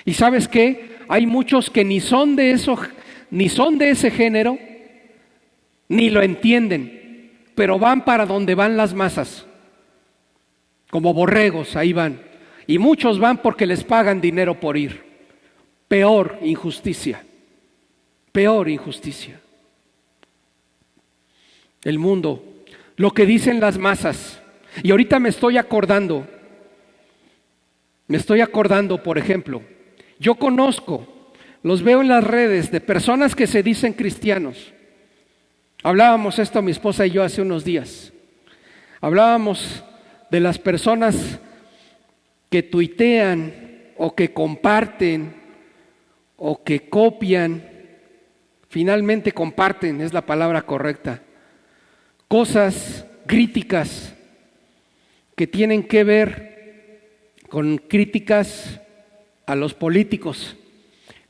¿Y sabes qué? Hay muchos que ni son de eso, ni son de ese género, ni lo entienden, pero van para donde van las masas. Como borregos, ahí van. Y muchos van porque les pagan dinero por ir. Peor injusticia. Peor injusticia. El mundo, lo que dicen las masas. Y ahorita me estoy acordando, por ejemplo, yo conozco, los veo en las redes de personas que se dicen cristianos. Hablábamos esto mi esposa y yo hace unos días. Hablábamos de las personas que tuitean o que comparten o que copian, finalmente comparten, es la palabra correcta, cosas críticas que tienen que ver con críticas a los políticos,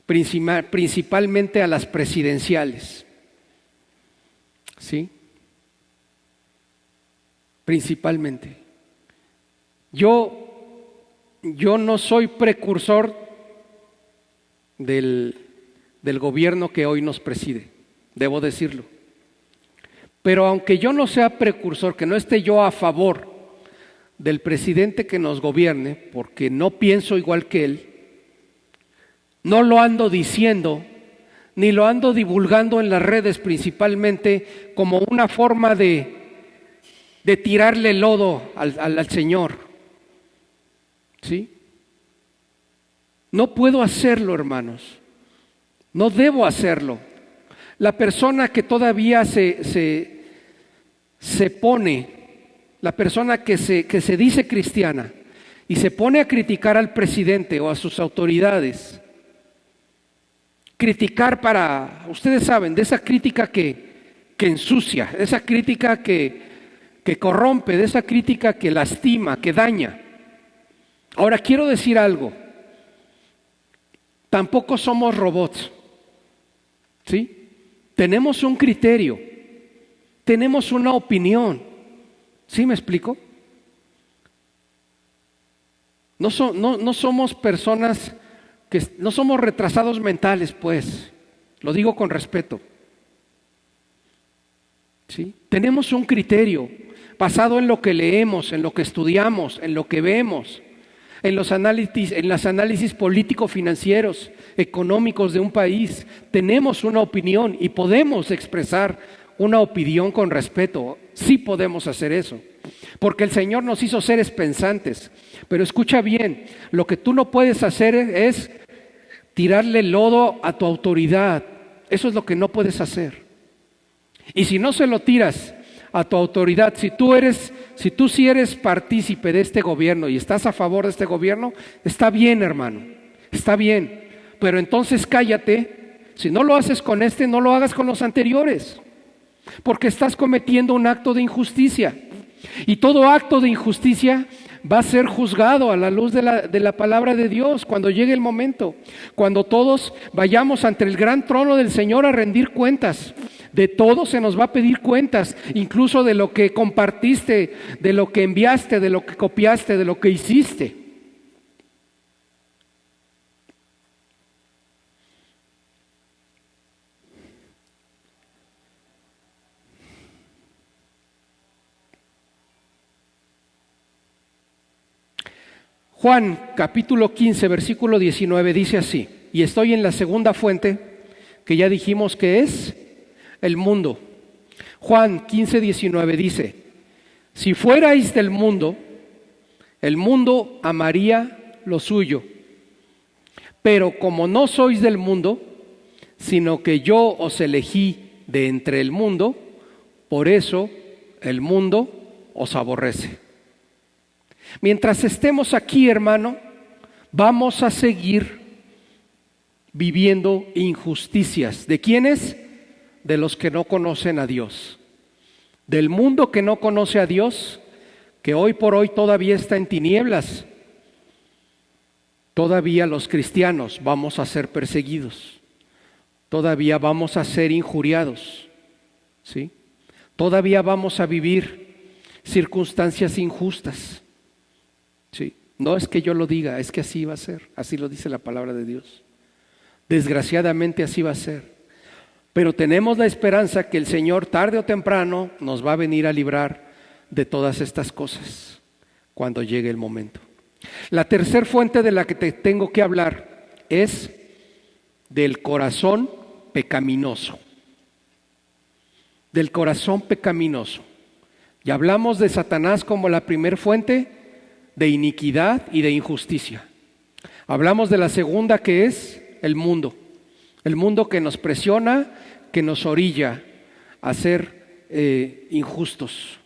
principalmente a las presidenciales. ¿Sí? Principalmente. Yo no soy precursor del gobierno que hoy nos preside, debo decirlo. Pero aunque yo no sea precursor, que no esté yo a favor del presidente que nos gobierne, porque no pienso igual que él, no lo ando diciendo, ni lo ando divulgando en las redes principalmente como una forma de tirarle lodo al Señor. ¿Sí? No puedo hacerlo, hermanos. No debo hacerlo. La persona que todavía se pone, la persona que se dice cristiana y se pone a criticar al presidente o a sus autoridades, criticar para, ustedes saben, de esa crítica que ensucia, de esa crítica que corrompe, de esa crítica que lastima, que daña. Ahora quiero decir algo, tampoco somos robots, ¿sí? Tenemos un criterio, tenemos una opinión, ¿sí me explico? No somos personas no somos retrasados mentales, pues, lo digo con respeto. ¿Sí? Tenemos un criterio basado en lo que leemos, en lo que estudiamos, en lo que vemos, en los análisis político-financieros, económicos de un país. Tenemos una opinión y podemos expresar una opinión con respeto. Sí podemos hacer eso, porque el Señor nos hizo seres pensantes. Pero escucha bien, lo que tú no puedes hacer es tirarle lodo a tu autoridad. Eso es lo que no puedes hacer. Y si no se lo tiras a tu autoridad. Si tú sí eres partícipe de este gobierno y estás a favor de este gobierno, está bien, hermano, está bien. Pero entonces cállate. Si no lo haces con este, no lo hagas con los anteriores, porque estás cometiendo un acto de injusticia. Y todo acto de injusticia va a ser juzgado a la luz de la palabra de Dios cuando llegue el momento, cuando todos vayamos ante el gran trono del Señor a rendir cuentas. De todo se nos va a pedir cuentas, incluso de lo que compartiste, de lo que enviaste, de lo que copiaste, de lo que hiciste. Juan capítulo 15, versículo 19 dice así, y estoy en la segunda fuente que ya dijimos que es el mundo. Juan 15, 19 dice, si fuerais del mundo, el mundo amaría lo suyo, pero como no sois del mundo, sino que yo os elegí de entre el mundo, por eso el mundo os aborrece. Mientras estemos aquí, hermano, vamos a seguir viviendo injusticias. ¿De quiénes? De los que no conocen a Dios. Del mundo que no conoce a Dios, que hoy por hoy todavía está en tinieblas. Todavía los cristianos vamos a ser perseguidos. Todavía vamos a ser injuriados. ¿Sí? Todavía vamos a vivir circunstancias injustas. Sí, no es que yo lo diga, es que así va a ser, así lo dice la palabra de Dios. Desgraciadamente así va a ser. Pero tenemos la esperanza que el Señor tarde o temprano nos va a venir a librar de todas estas cosas cuando llegue el momento. La tercera fuente de la que te tengo que hablar es del corazón pecaminoso. Del corazón pecaminoso. Ya hablamos de Satanás como la primera fuente de iniquidad y de injusticia. Hablamos de la segunda, que es el mundo que nos presiona, que nos orilla a ser injustos.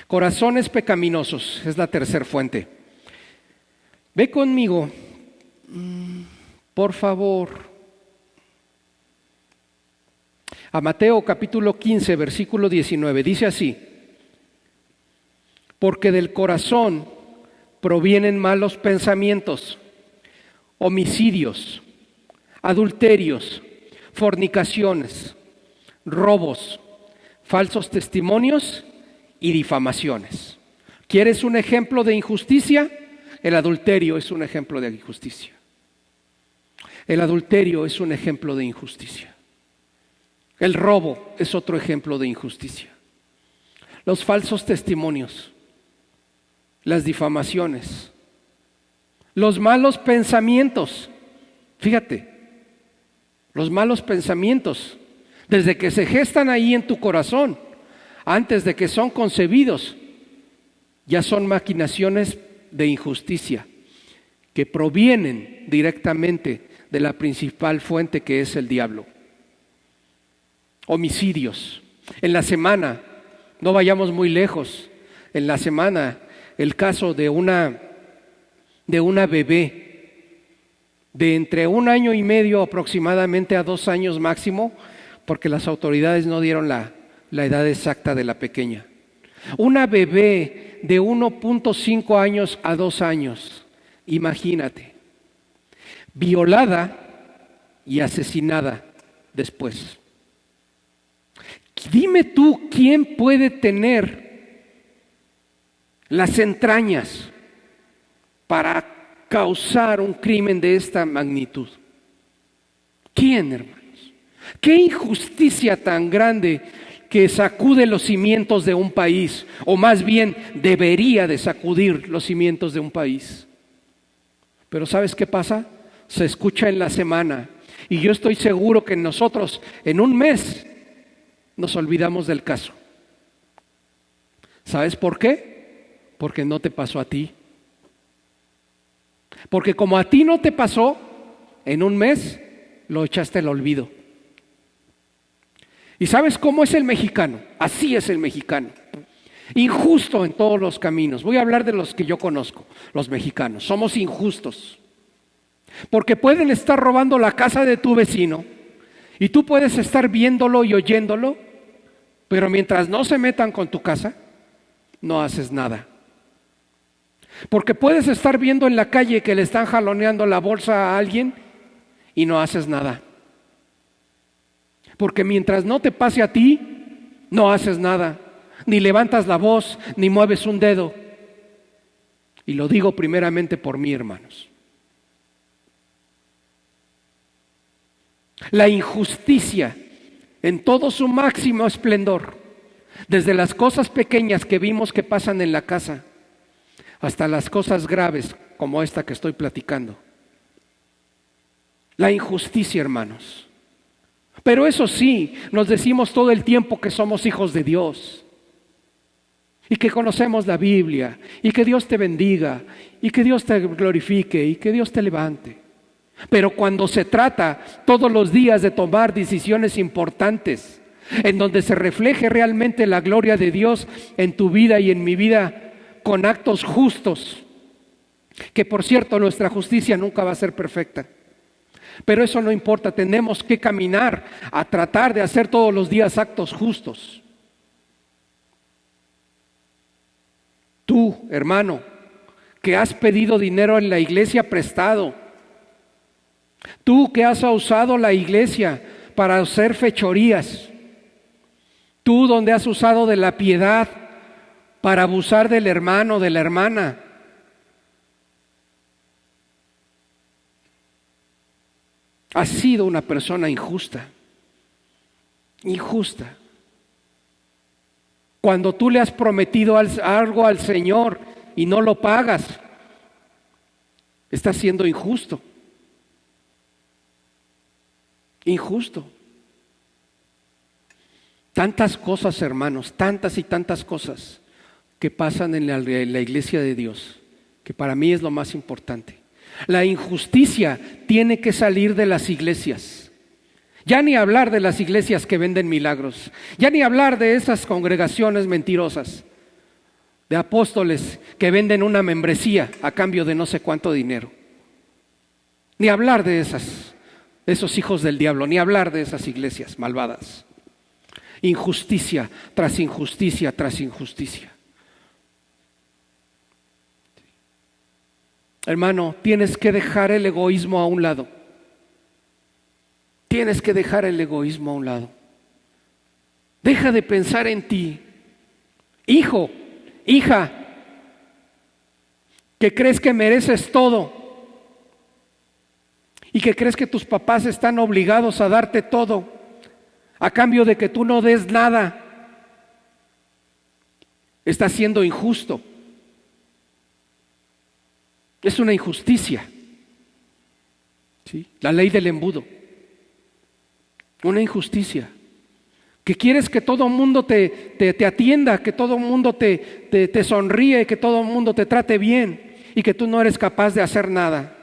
Corazones pecaminosos es la tercera fuente. Ve conmigo, por favor, a Mateo capítulo 15, versículo 19, dice así: porque del corazón provienen malos pensamientos, homicidios, adulterios, fornicaciones, robos, falsos testimonios y difamaciones. ¿Quieres un ejemplo de injusticia? El adulterio es un ejemplo de injusticia. El adulterio es un ejemplo de injusticia. El robo es otro ejemplo de injusticia. Los falsos testimonios, las difamaciones, los malos pensamientos. Fíjate, los malos pensamientos, desde que se gestan ahí en tu corazón, antes de que son concebidos, ya son maquinaciones de injusticia que provienen directamente de la principal fuente, que es el diablo. Homicidios. En la semana, no vayamos muy lejos, en la semana el caso de una bebé de entre 1 año y medio aproximadamente a 2 años máximo, porque las autoridades no dieron la edad exacta de la pequeña. Una bebé de 1.5 años a 2 años, imagínate, violada y asesinada después. Dime tú, ¿quién puede tener las entrañas para causar un crimen de esta magnitud? ¿Quién, hermanos? ¿Qué injusticia tan grande que sacude los cimientos de un país, o más bien debería de sacudir los cimientos de un país? Pero ¿sabes qué pasa? Se escucha en la semana, y yo estoy seguro que nosotros en un mes nos olvidamos del caso. ¿Sabes por qué? Porque no te pasó a ti. Porque como a ti no te pasó, en un mes lo echaste al olvido. ¿Y sabes cómo es el mexicano? Así es el mexicano. Injusto en todos los caminos. Voy a hablar de los que yo conozco, los mexicanos. Somos injustos. Porque pueden estar robando la casa de tu vecino y tú puedes estar viéndolo y oyéndolo, pero mientras no se metan con tu casa, no haces nada. Porque puedes estar viendo en la calle que le están jaloneando la bolsa a alguien y no haces nada. Porque mientras no te pase a ti, no haces nada. Ni levantas la voz, ni mueves un dedo. Y lo digo primeramente por mí, hermanos. La injusticia en todo su máximo esplendor, desde las cosas pequeñas que vimos que pasan en la casa, hasta las cosas graves como esta que estoy platicando. La injusticia, hermanos. Pero eso sí, nos decimos todo el tiempo que somos hijos de Dios y que conocemos la Biblia y que Dios te bendiga y que Dios te glorifique y que Dios te levante. Pero cuando se trata todos los días de tomar decisiones importantes en donde se refleje realmente la gloria de Dios en tu vida y en mi vida con actos justos, que por cierto nuestra justicia nunca va a ser perfecta, pero eso no importa, tenemos que caminar a tratar de hacer todos los días actos justos. Tú, hermano, que has pedido dinero en la iglesia prestado, tú que has usado la iglesia para hacer fechorías, tú donde has usado de la piedad para abusar del hermano, de la hermana, has sido una persona injusta. Injusta. Cuando tú le has prometido algo al Señor y no lo pagas, estás siendo injusto. Injusto. Tantas cosas, hermanos, tantas y tantas cosas que pasan en la iglesia de Dios, que para mí es lo más importante. La injusticia tiene que salir de las iglesias. Ya ni hablar de las iglesias que venden milagros, ya ni hablar de esas congregaciones mentirosas, de apóstoles que venden una membresía a cambio de no sé cuánto dinero. Ni hablar de esos hijos del diablo, ni hablar de esas iglesias malvadas. Injusticia tras injusticia tras injusticia. Hermano, tienes que dejar el egoísmo a un lado. Tienes que dejar el egoísmo a un lado. Deja de pensar en ti. Hijo, hija, que crees que mereces todo y que crees que tus papás están obligados a darte todo a cambio de que tú no des nada. Estás siendo injusto. Es una injusticia. ¿Sí? La ley del embudo. Una injusticia. Que quieres que todo el mundo te atienda, que todo el mundo te sonríe, que todo el mundo te trate bien y que tú no eres capaz de hacer nada.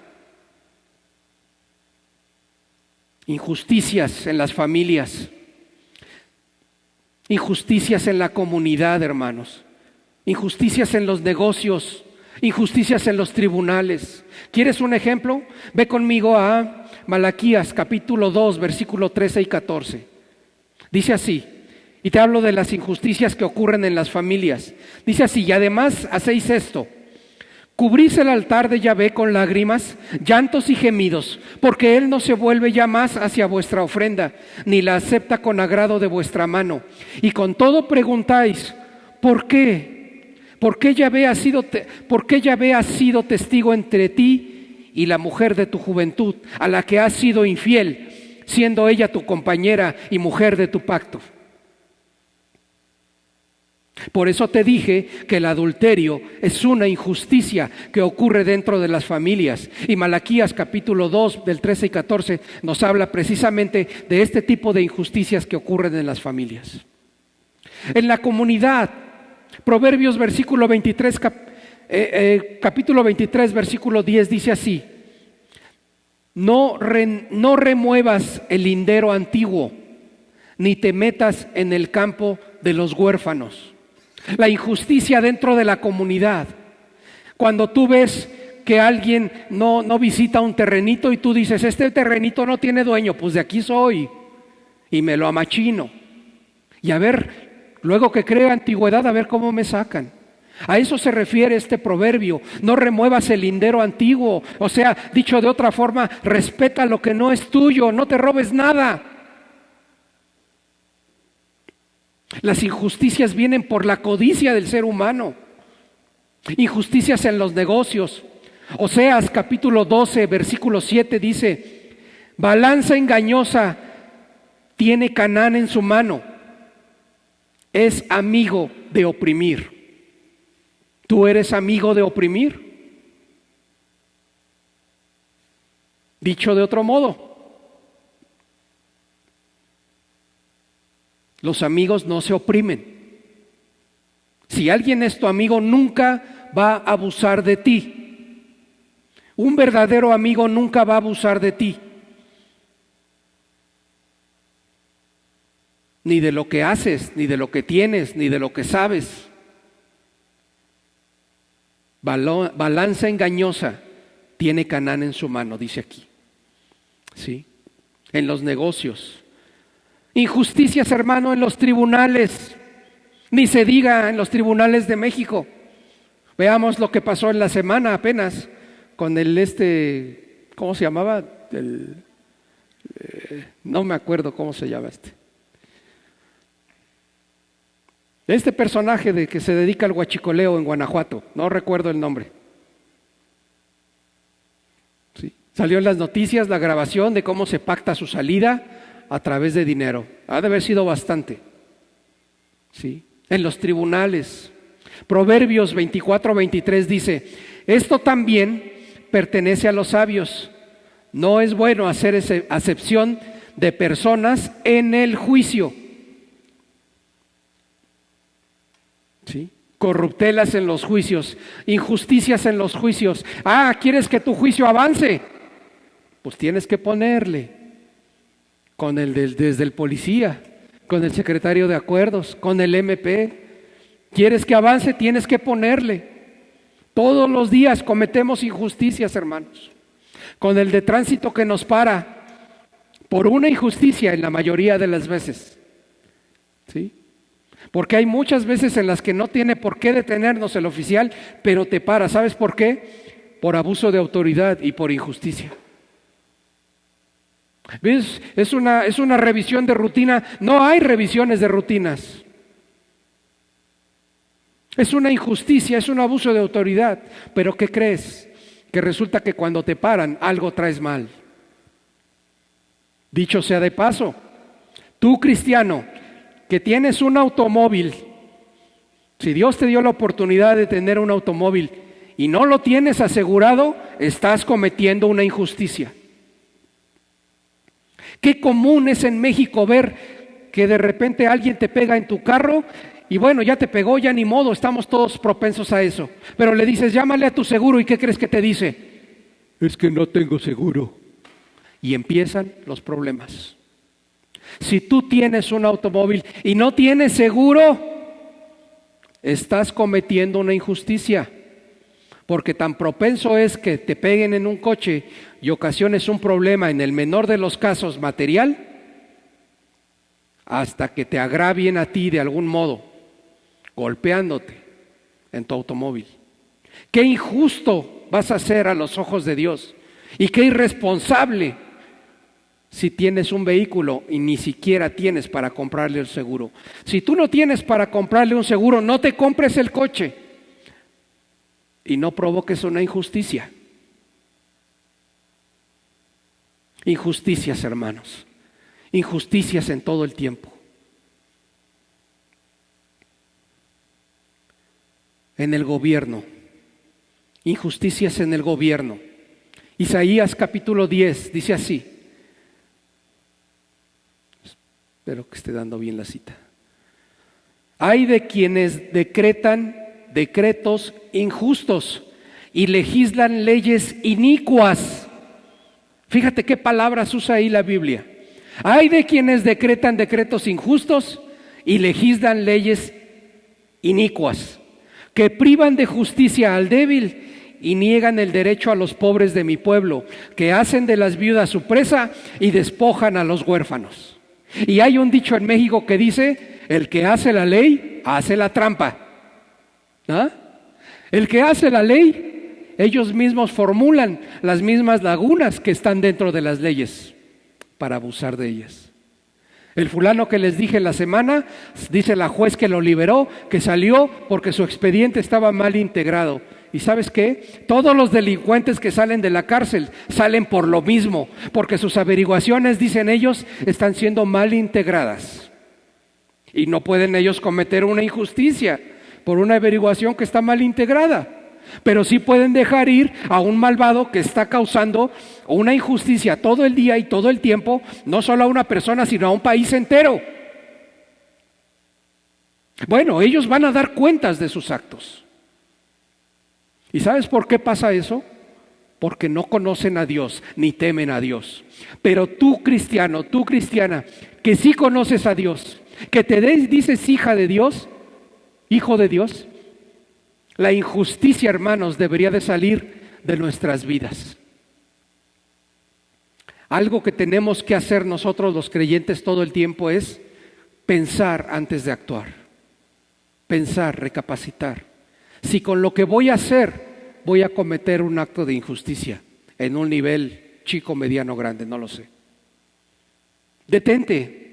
Injusticias en las familias. Injusticias en la comunidad, hermanos. Injusticias en los negocios. Injusticias en los tribunales. ¿Quieres un ejemplo? Ve conmigo a Malaquías capítulo 2, versículo 13 y 14. Dice así, y te hablo de las injusticias que ocurren en las familias. Dice así, y además hacéis esto: cubrís el altar de Yahvé con lágrimas, llantos y gemidos, porque Él no se vuelve ya más hacia vuestra ofrenda, ni la acepta con agrado de vuestra mano. Y con todo preguntáis, ¿por qué? ¿Por qué Yahvé ha sido testigo entre ti y la mujer de tu juventud, a la que has sido infiel, siendo ella tu compañera y mujer de tu pacto? Por eso te dije que el adulterio es una injusticia que ocurre dentro de las familias. Y Malaquías capítulo 2 del 13 y 14 nos habla precisamente de este tipo de injusticias que ocurren en las familias. En la comunidad, Proverbios capítulo 23 versículo 10 dice así: no remuevas el lindero antiguo, ni te metas en el campo de los huérfanos. La injusticia dentro de la comunidad. Cuando tú ves que alguien no visita un terrenito y tú dices, este terrenito no tiene dueño, pues de aquí soy, y me lo amachino. Y a ver, luego que cree antigüedad, a ver cómo me sacan. A eso se refiere este proverbio: no remuevas el lindero antiguo. O sea, dicho de otra forma, respeta lo que no es tuyo, no te robes nada. Las injusticias vienen por la codicia del ser humano. Injusticias en los negocios. Oseas capítulo 12, versículo 7 dice: balanza engañosa tiene Canaán en su mano, es amigo de oprimir. ¿Tú eres amigo de oprimir? Dicho de otro modo, los amigos no se oprimen. Si alguien es tu amigo, nunca va a abusar de ti. Un verdadero amigo nunca va a abusar de ti, ni de lo que haces, ni de lo que tienes, ni de lo que sabes. Balanza engañosa tiene Canaán en su mano, dice aquí. ¿Sí? En los negocios. Injusticias, hermano, en los tribunales. Ni se diga en los tribunales de México. Veamos lo que pasó en la semana apenas con el ¿cómo se llamaba? No me acuerdo cómo se llama Este personaje de que se dedica al huachicoleo en Guanajuato, no recuerdo el nombre. ¿Sí? Salió en las noticias la grabación de cómo se pacta su salida a través de dinero. Ha de haber sido bastante. ¿Sí? En los tribunales. Proverbios 24-23 dice: esto también pertenece a los sabios. No es bueno hacer acepción de personas en el juicio. ¿Sí? Corruptelas en los juicios, injusticias en los juicios. ¿Quieres que tu juicio avance? Pues tienes que ponerle desde el policía, con el secretario de acuerdos, con el MP. ¿Quieres que avance? Tienes que ponerle. Todos los días cometemos injusticias, hermanos. Con el de tránsito que nos para por una injusticia en la mayoría de las veces. ¿Sí? Porque hay muchas veces en las que no tiene por qué detenernos el oficial, pero te para. ¿Sabes por qué? Por abuso de autoridad y por injusticia. ¿Ves? Es una revisión de rutina. No hay revisiones de rutinas. Es una injusticia, es un abuso de autoridad. Pero ¿qué crees? Que resulta que cuando te paran, algo traes mal. Dicho sea de paso, tú, cristiano, que tienes un automóvil, si Dios te dio la oportunidad de tener un automóvil y no lo tienes asegurado, estás cometiendo una injusticia. Qué común es en México ver que de repente alguien te pega en tu carro y bueno, ya te pegó, ya ni modo, estamos todos propensos a eso. Pero le dices, llámale a tu seguro, ¿y qué crees que te dice? Es que no tengo seguro. Y empiezan los problemas. Si tú tienes un automóvil y no tienes seguro, estás cometiendo una injusticia. Porque tan propenso es que te peguen en un coche y ocasiones un problema, en el menor de los casos material, hasta que te agravien a ti de algún modo, golpeándote en tu automóvil. Qué injusto vas a ser a los ojos de Dios y qué irresponsable si tienes un vehículo y ni siquiera tienes para comprarle el seguro. Si tú no tienes para comprarle un seguro, no te compres el coche y no provoques una injusticia. Injusticias, hermanos, injusticias en todo el tiempo. En el gobierno, injusticias en el gobierno. Isaías capítulo 10 dice así. Espero que esté dando bien la cita. Hay de quienes decretan decretos injustos y legislan leyes inicuas. Fíjate qué palabras usa ahí la Biblia. Hay de quienes decretan decretos injustos y legislan leyes inicuas, que privan de justicia al débil y niegan el derecho a los pobres de mi pueblo, que hacen de las viudas su presa y despojan a los huérfanos. Y hay un dicho en México que dice: el que hace la ley, hace la trampa. ¿Ah? El que hace la ley, ellos mismos formulan las mismas lagunas que están dentro de las leyes para abusar de ellas. El fulano que les dije la semana, dice la juez que lo liberó, que salió porque su expediente estaba mal integrado. ¿Y sabes qué? Todos los delincuentes que salen de la cárcel salen por lo mismo, porque sus averiguaciones, dicen ellos, están siendo mal integradas. Y no pueden ellos cometer una injusticia por una averiguación que está mal integrada. Pero sí pueden dejar ir a un malvado que está causando una injusticia todo el día y todo el tiempo, no solo a una persona, sino a un país entero. Bueno, ellos van a dar cuentas de sus actos. ¿Y sabes por qué pasa eso? Porque no conocen a Dios, ni temen a Dios. Pero tú, cristiano, tú, cristiana, que sí conoces a Dios, que te dices hija de Dios, hijo de Dios, la injusticia, hermanos, debería de salir de nuestras vidas. Algo que tenemos que hacer nosotros los creyentes todo el tiempo es pensar antes de actuar. Pensar, recapacitar. Si con lo que voy a hacer voy a cometer un acto de injusticia en un nivel chico, mediano, grande, no lo sé. Detente.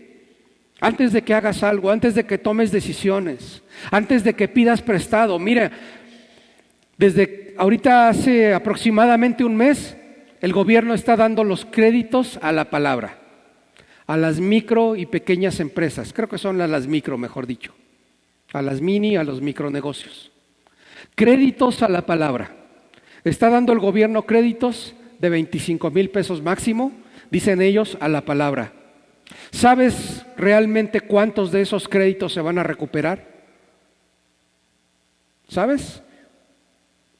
Antes de que hagas algo, antes de que tomes decisiones, antes de que pidas prestado. Mira, desde ahorita hace aproximadamente un mes, el gobierno está dando los créditos a la palabra, a las micro y pequeñas empresas. Creo que son las micro, mejor dicho, a las mini, a los micronegocios. Créditos a la palabra. Está dando el gobierno créditos de 25,000 pesos máximo, dicen ellos, a la palabra. ¿Sabes realmente cuántos de esos créditos se van a recuperar? ¿Sabes?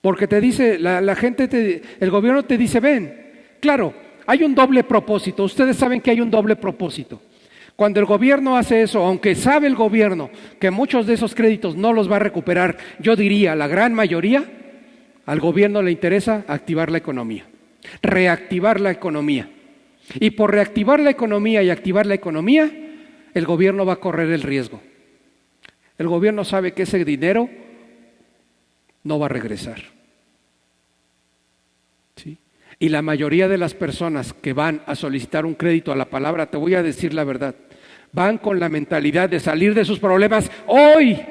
Porque te dice, la gente, el gobierno te dice, ven, claro, hay un doble propósito. Ustedes saben que hay un doble propósito. Cuando el gobierno hace eso, aunque sabe el gobierno que muchos de esos créditos no los va a recuperar, yo diría la gran mayoría, al gobierno le interesa activar la economía, reactivar la economía. Y por reactivar la economía y activar la economía, el gobierno va a correr el riesgo. El gobierno sabe que ese dinero no va a regresar. ¿Sí? Y la mayoría de las personas que van a solicitar un crédito a la palabra, te voy a decir la verdad, van con la mentalidad de salir de sus problemas hoy,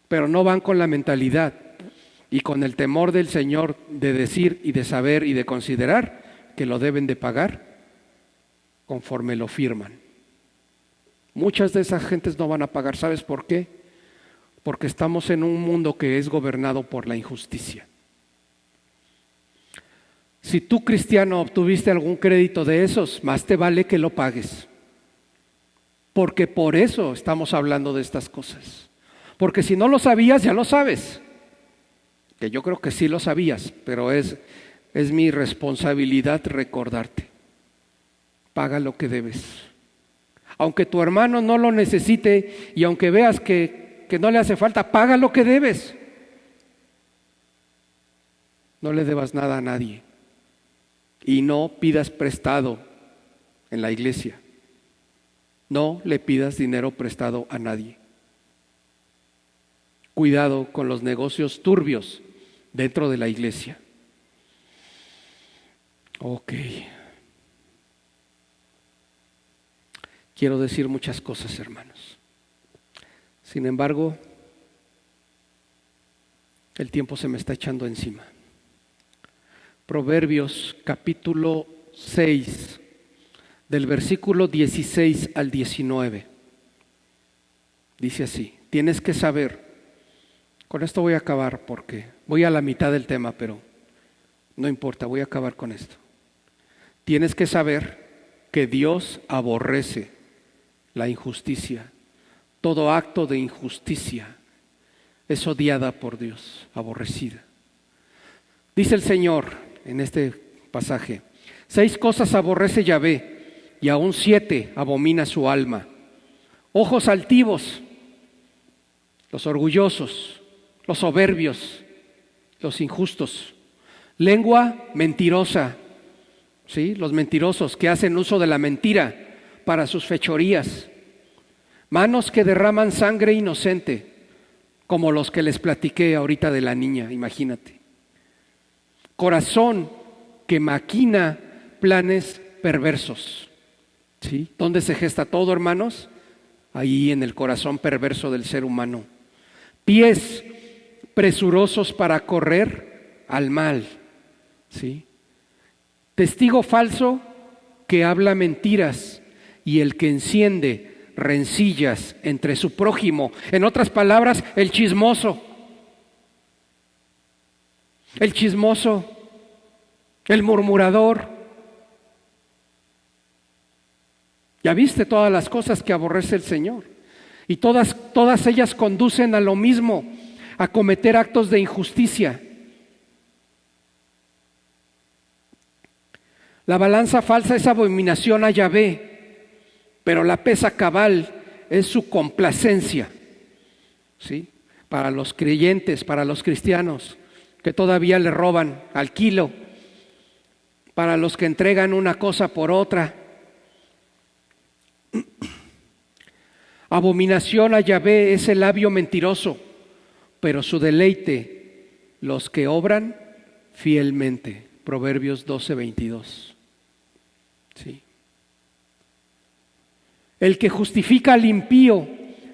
pero no van con la mentalidad y con el temor del Señor de decir y de saber y de considerar que lo deben de pagar conforme lo firman. Muchas de esas gentes no van a pagar. ¿Sabes por qué? Porque estamos en un mundo que es gobernado por la injusticia. Si tú, cristiano, obtuviste algún crédito de esos, más te vale que lo pagues. Porque por eso estamos hablando de estas cosas. Porque si no lo sabías, ya lo sabes. Que yo creo que sí lo sabías, pero es mi responsabilidad recordarte. Paga lo que debes. Aunque tu hermano no lo necesite y aunque veas que no le hace falta, paga lo que debes. No le debas nada a nadie. Y no pidas prestado en la iglesia. No le pidas dinero prestado a nadie. Cuidado con los negocios turbios dentro de la iglesia. Ok. Quiero decir muchas cosas, hermanos. Sin embargo, el tiempo se me está echando encima. Proverbios capítulo 6, del versículo 16 al 19. Dice así, tienes que saber, con esto voy a acabar porque voy a la mitad del tema, pero no importa, voy a acabar con esto. Tienes que saber que Dios aborrece la injusticia. Todo acto de injusticia es odiada por Dios, aborrecida. Dice el Señor en este pasaje, 6 cosas aborrece Yahvé, y aún 7 abomina su alma: ojos altivos, los orgullosos, los soberbios, los injustos; lengua mentirosa, ¿sí? Los mentirosos que hacen uso de la mentira para sus fechorías; manos que derraman sangre inocente, como los que les platiqué ahorita de la niña, imagínate; corazón que maquina planes perversos, ¿sí? ¿Dónde se gesta todo, hermanos? Ahí, en el corazón perverso del ser humano. Pies presurosos para correr al mal, ¿sí? Testigo falso que habla mentiras, y el que enciende rencillas entre su prójimo. En otras palabras, el chismoso, el murmurador. Ya viste todas las cosas que aborrece el Señor, y todas ellas conducen a lo mismo, a cometer actos de injusticia. La balanza falsa es abominación a Yahvé, pero la pesa cabal es su complacencia, ¿sí? Para los creyentes, para los cristianos que todavía le roban al kilo, para los que entregan una cosa por otra. Abominación a Yahvé es el labio mentiroso, pero su deleite los que obran fielmente. Proverbios 12:22. Sí. El que justifica al impío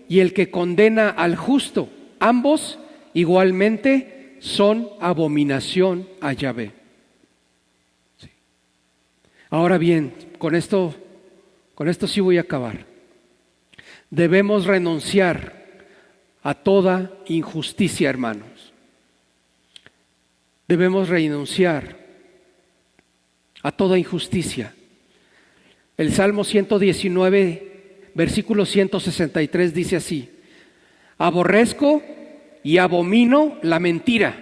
y el que condena al justo, ambos igualmente son abominación a Yahvé. Sí. Ahora bien, con esto sí voy a acabar. Debemos renunciar a toda injusticia, hermanos. Debemos renunciar a toda injusticia. El Salmo 119, versículo 163 dice así: aborrezco y abomino la mentira,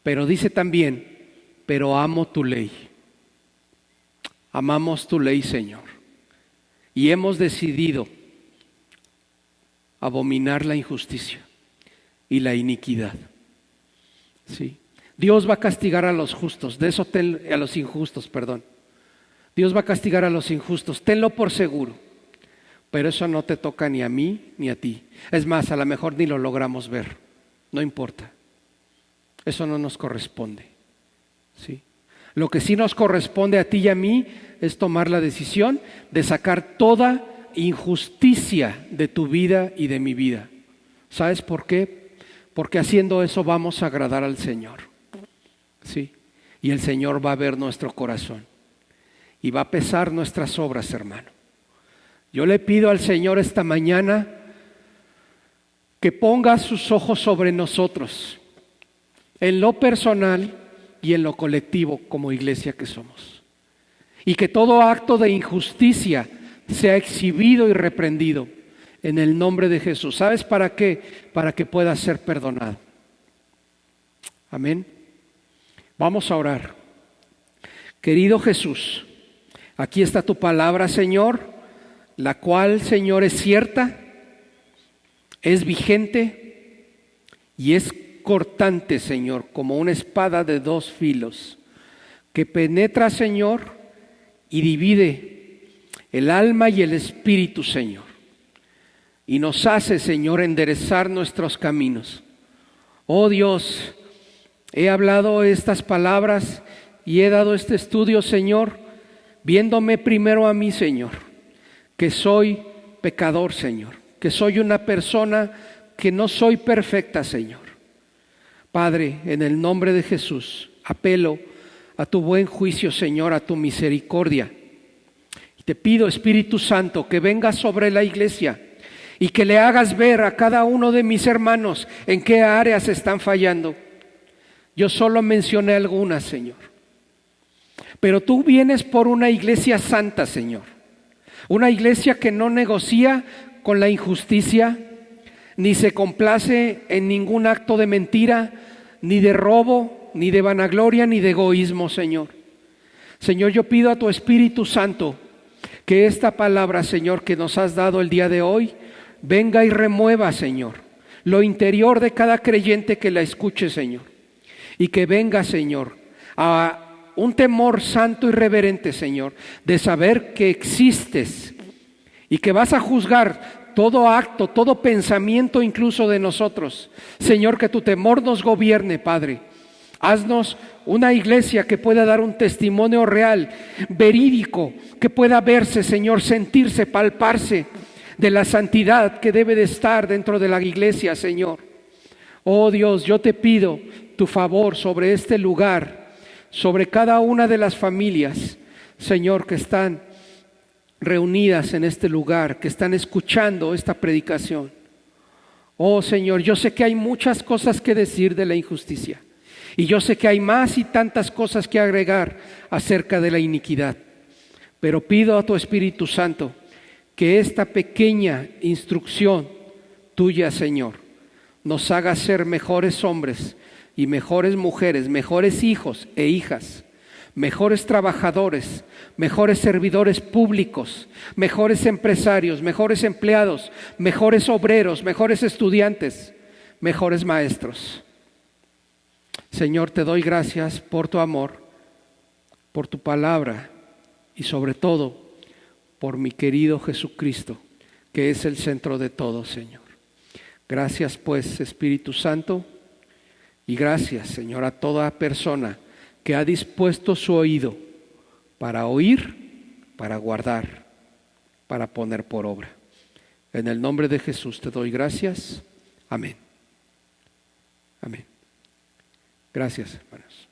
pero dice también, pero amo tu ley. Amamos tu ley, Señor, y hemos decidido abominar la injusticia y la iniquidad. Sí. Dios va a castigar a los justos, a los injustos, perdón. Dios va a castigar a los injustos, tenlo por seguro. Pero eso no te toca ni a mí ni a ti. Es más, a lo mejor ni lo logramos ver. No importa. Eso no nos corresponde. ¿Sí? Lo que sí nos corresponde a ti y a mí es tomar la decisión de sacar toda injusticia de tu vida y de mi vida. ¿Sabes por qué? Porque haciendo eso vamos a agradar al Señor. ¿Sí? Y el Señor va a ver nuestro corazón y va a pesar nuestras obras, hermano. Yo le pido al Señor esta mañana que ponga sus ojos sobre nosotros, en lo personal y en lo colectivo como iglesia que somos. Y que todo acto de injusticia sea exhibido y reprendido en el nombre de Jesús. ¿Sabes para qué? Para que pueda ser perdonado. Amén. Vamos a orar. Querido Jesús, aquí está tu palabra, Señor, la cual, Señor, es cierta, es vigente y es cortante, Señor, como una espada de 2 filos, que penetra, Señor, y divide el alma y el espíritu, Señor, y nos hace, Señor, enderezar nuestros caminos. Oh Dios, he hablado estas palabras y he dado este estudio, Señor, viéndome primero a mí, Señor, que soy pecador, Señor, que soy una persona que no soy perfecta, Señor. Padre, en el nombre de Jesús, apelo a tu buen juicio, Señor, a tu misericordia. Y te pido, Espíritu Santo, que vengas sobre la iglesia y que le hagas ver a cada uno de mis hermanos en qué áreas están fallando. Yo solo mencioné algunas, Señor. Pero tú vienes por una iglesia santa, Señor. Una iglesia que no negocia con la injusticia, ni se complace en ningún acto de mentira, ni de robo, ni de vanagloria, ni de egoísmo, Señor. Señor, yo pido a tu Espíritu Santo que esta palabra, Señor, que nos has dado el día de hoy, venga y remueva, Señor, lo interior de cada creyente que la escuche, Señor. Y que venga, Señor, a un temor santo y reverente, Señor, de saber que existes y que vas a juzgar todo acto, todo pensamiento incluso de nosotros. Señor, que tu temor nos gobierne, Padre. Haznos una iglesia que pueda dar un testimonio real, verídico, que pueda verse, Señor, sentirse, palparse de la santidad que debe de estar dentro de la iglesia, Señor. Oh Dios, yo te pido tu favor sobre este lugar, sobre cada una de las familias, Señor, que están reunidas en este lugar, que están escuchando esta predicación. Oh Señor, yo sé que hay muchas cosas que decir de la injusticia. Y yo sé que hay más y tantas cosas que agregar acerca de la iniquidad. Pero pido a tu Espíritu Santo que esta pequeña instrucción tuya, Señor, nos haga ser mejores hombres y mejores mujeres, mejores hijos e hijas, mejores trabajadores, mejores servidores públicos, mejores empresarios, mejores empleados, mejores obreros, mejores estudiantes, mejores maestros. Señor, te doy gracias por tu amor, por tu palabra y sobre todo por mi querido Jesucristo, que es el centro de todo, Señor. Gracias pues, Espíritu Santo, y gracias, Señor, a toda persona que ha dispuesto su oído para oír, para guardar, para poner por obra. En el nombre de Jesús te doy gracias. Amén. Amén. Gracias, hermanos.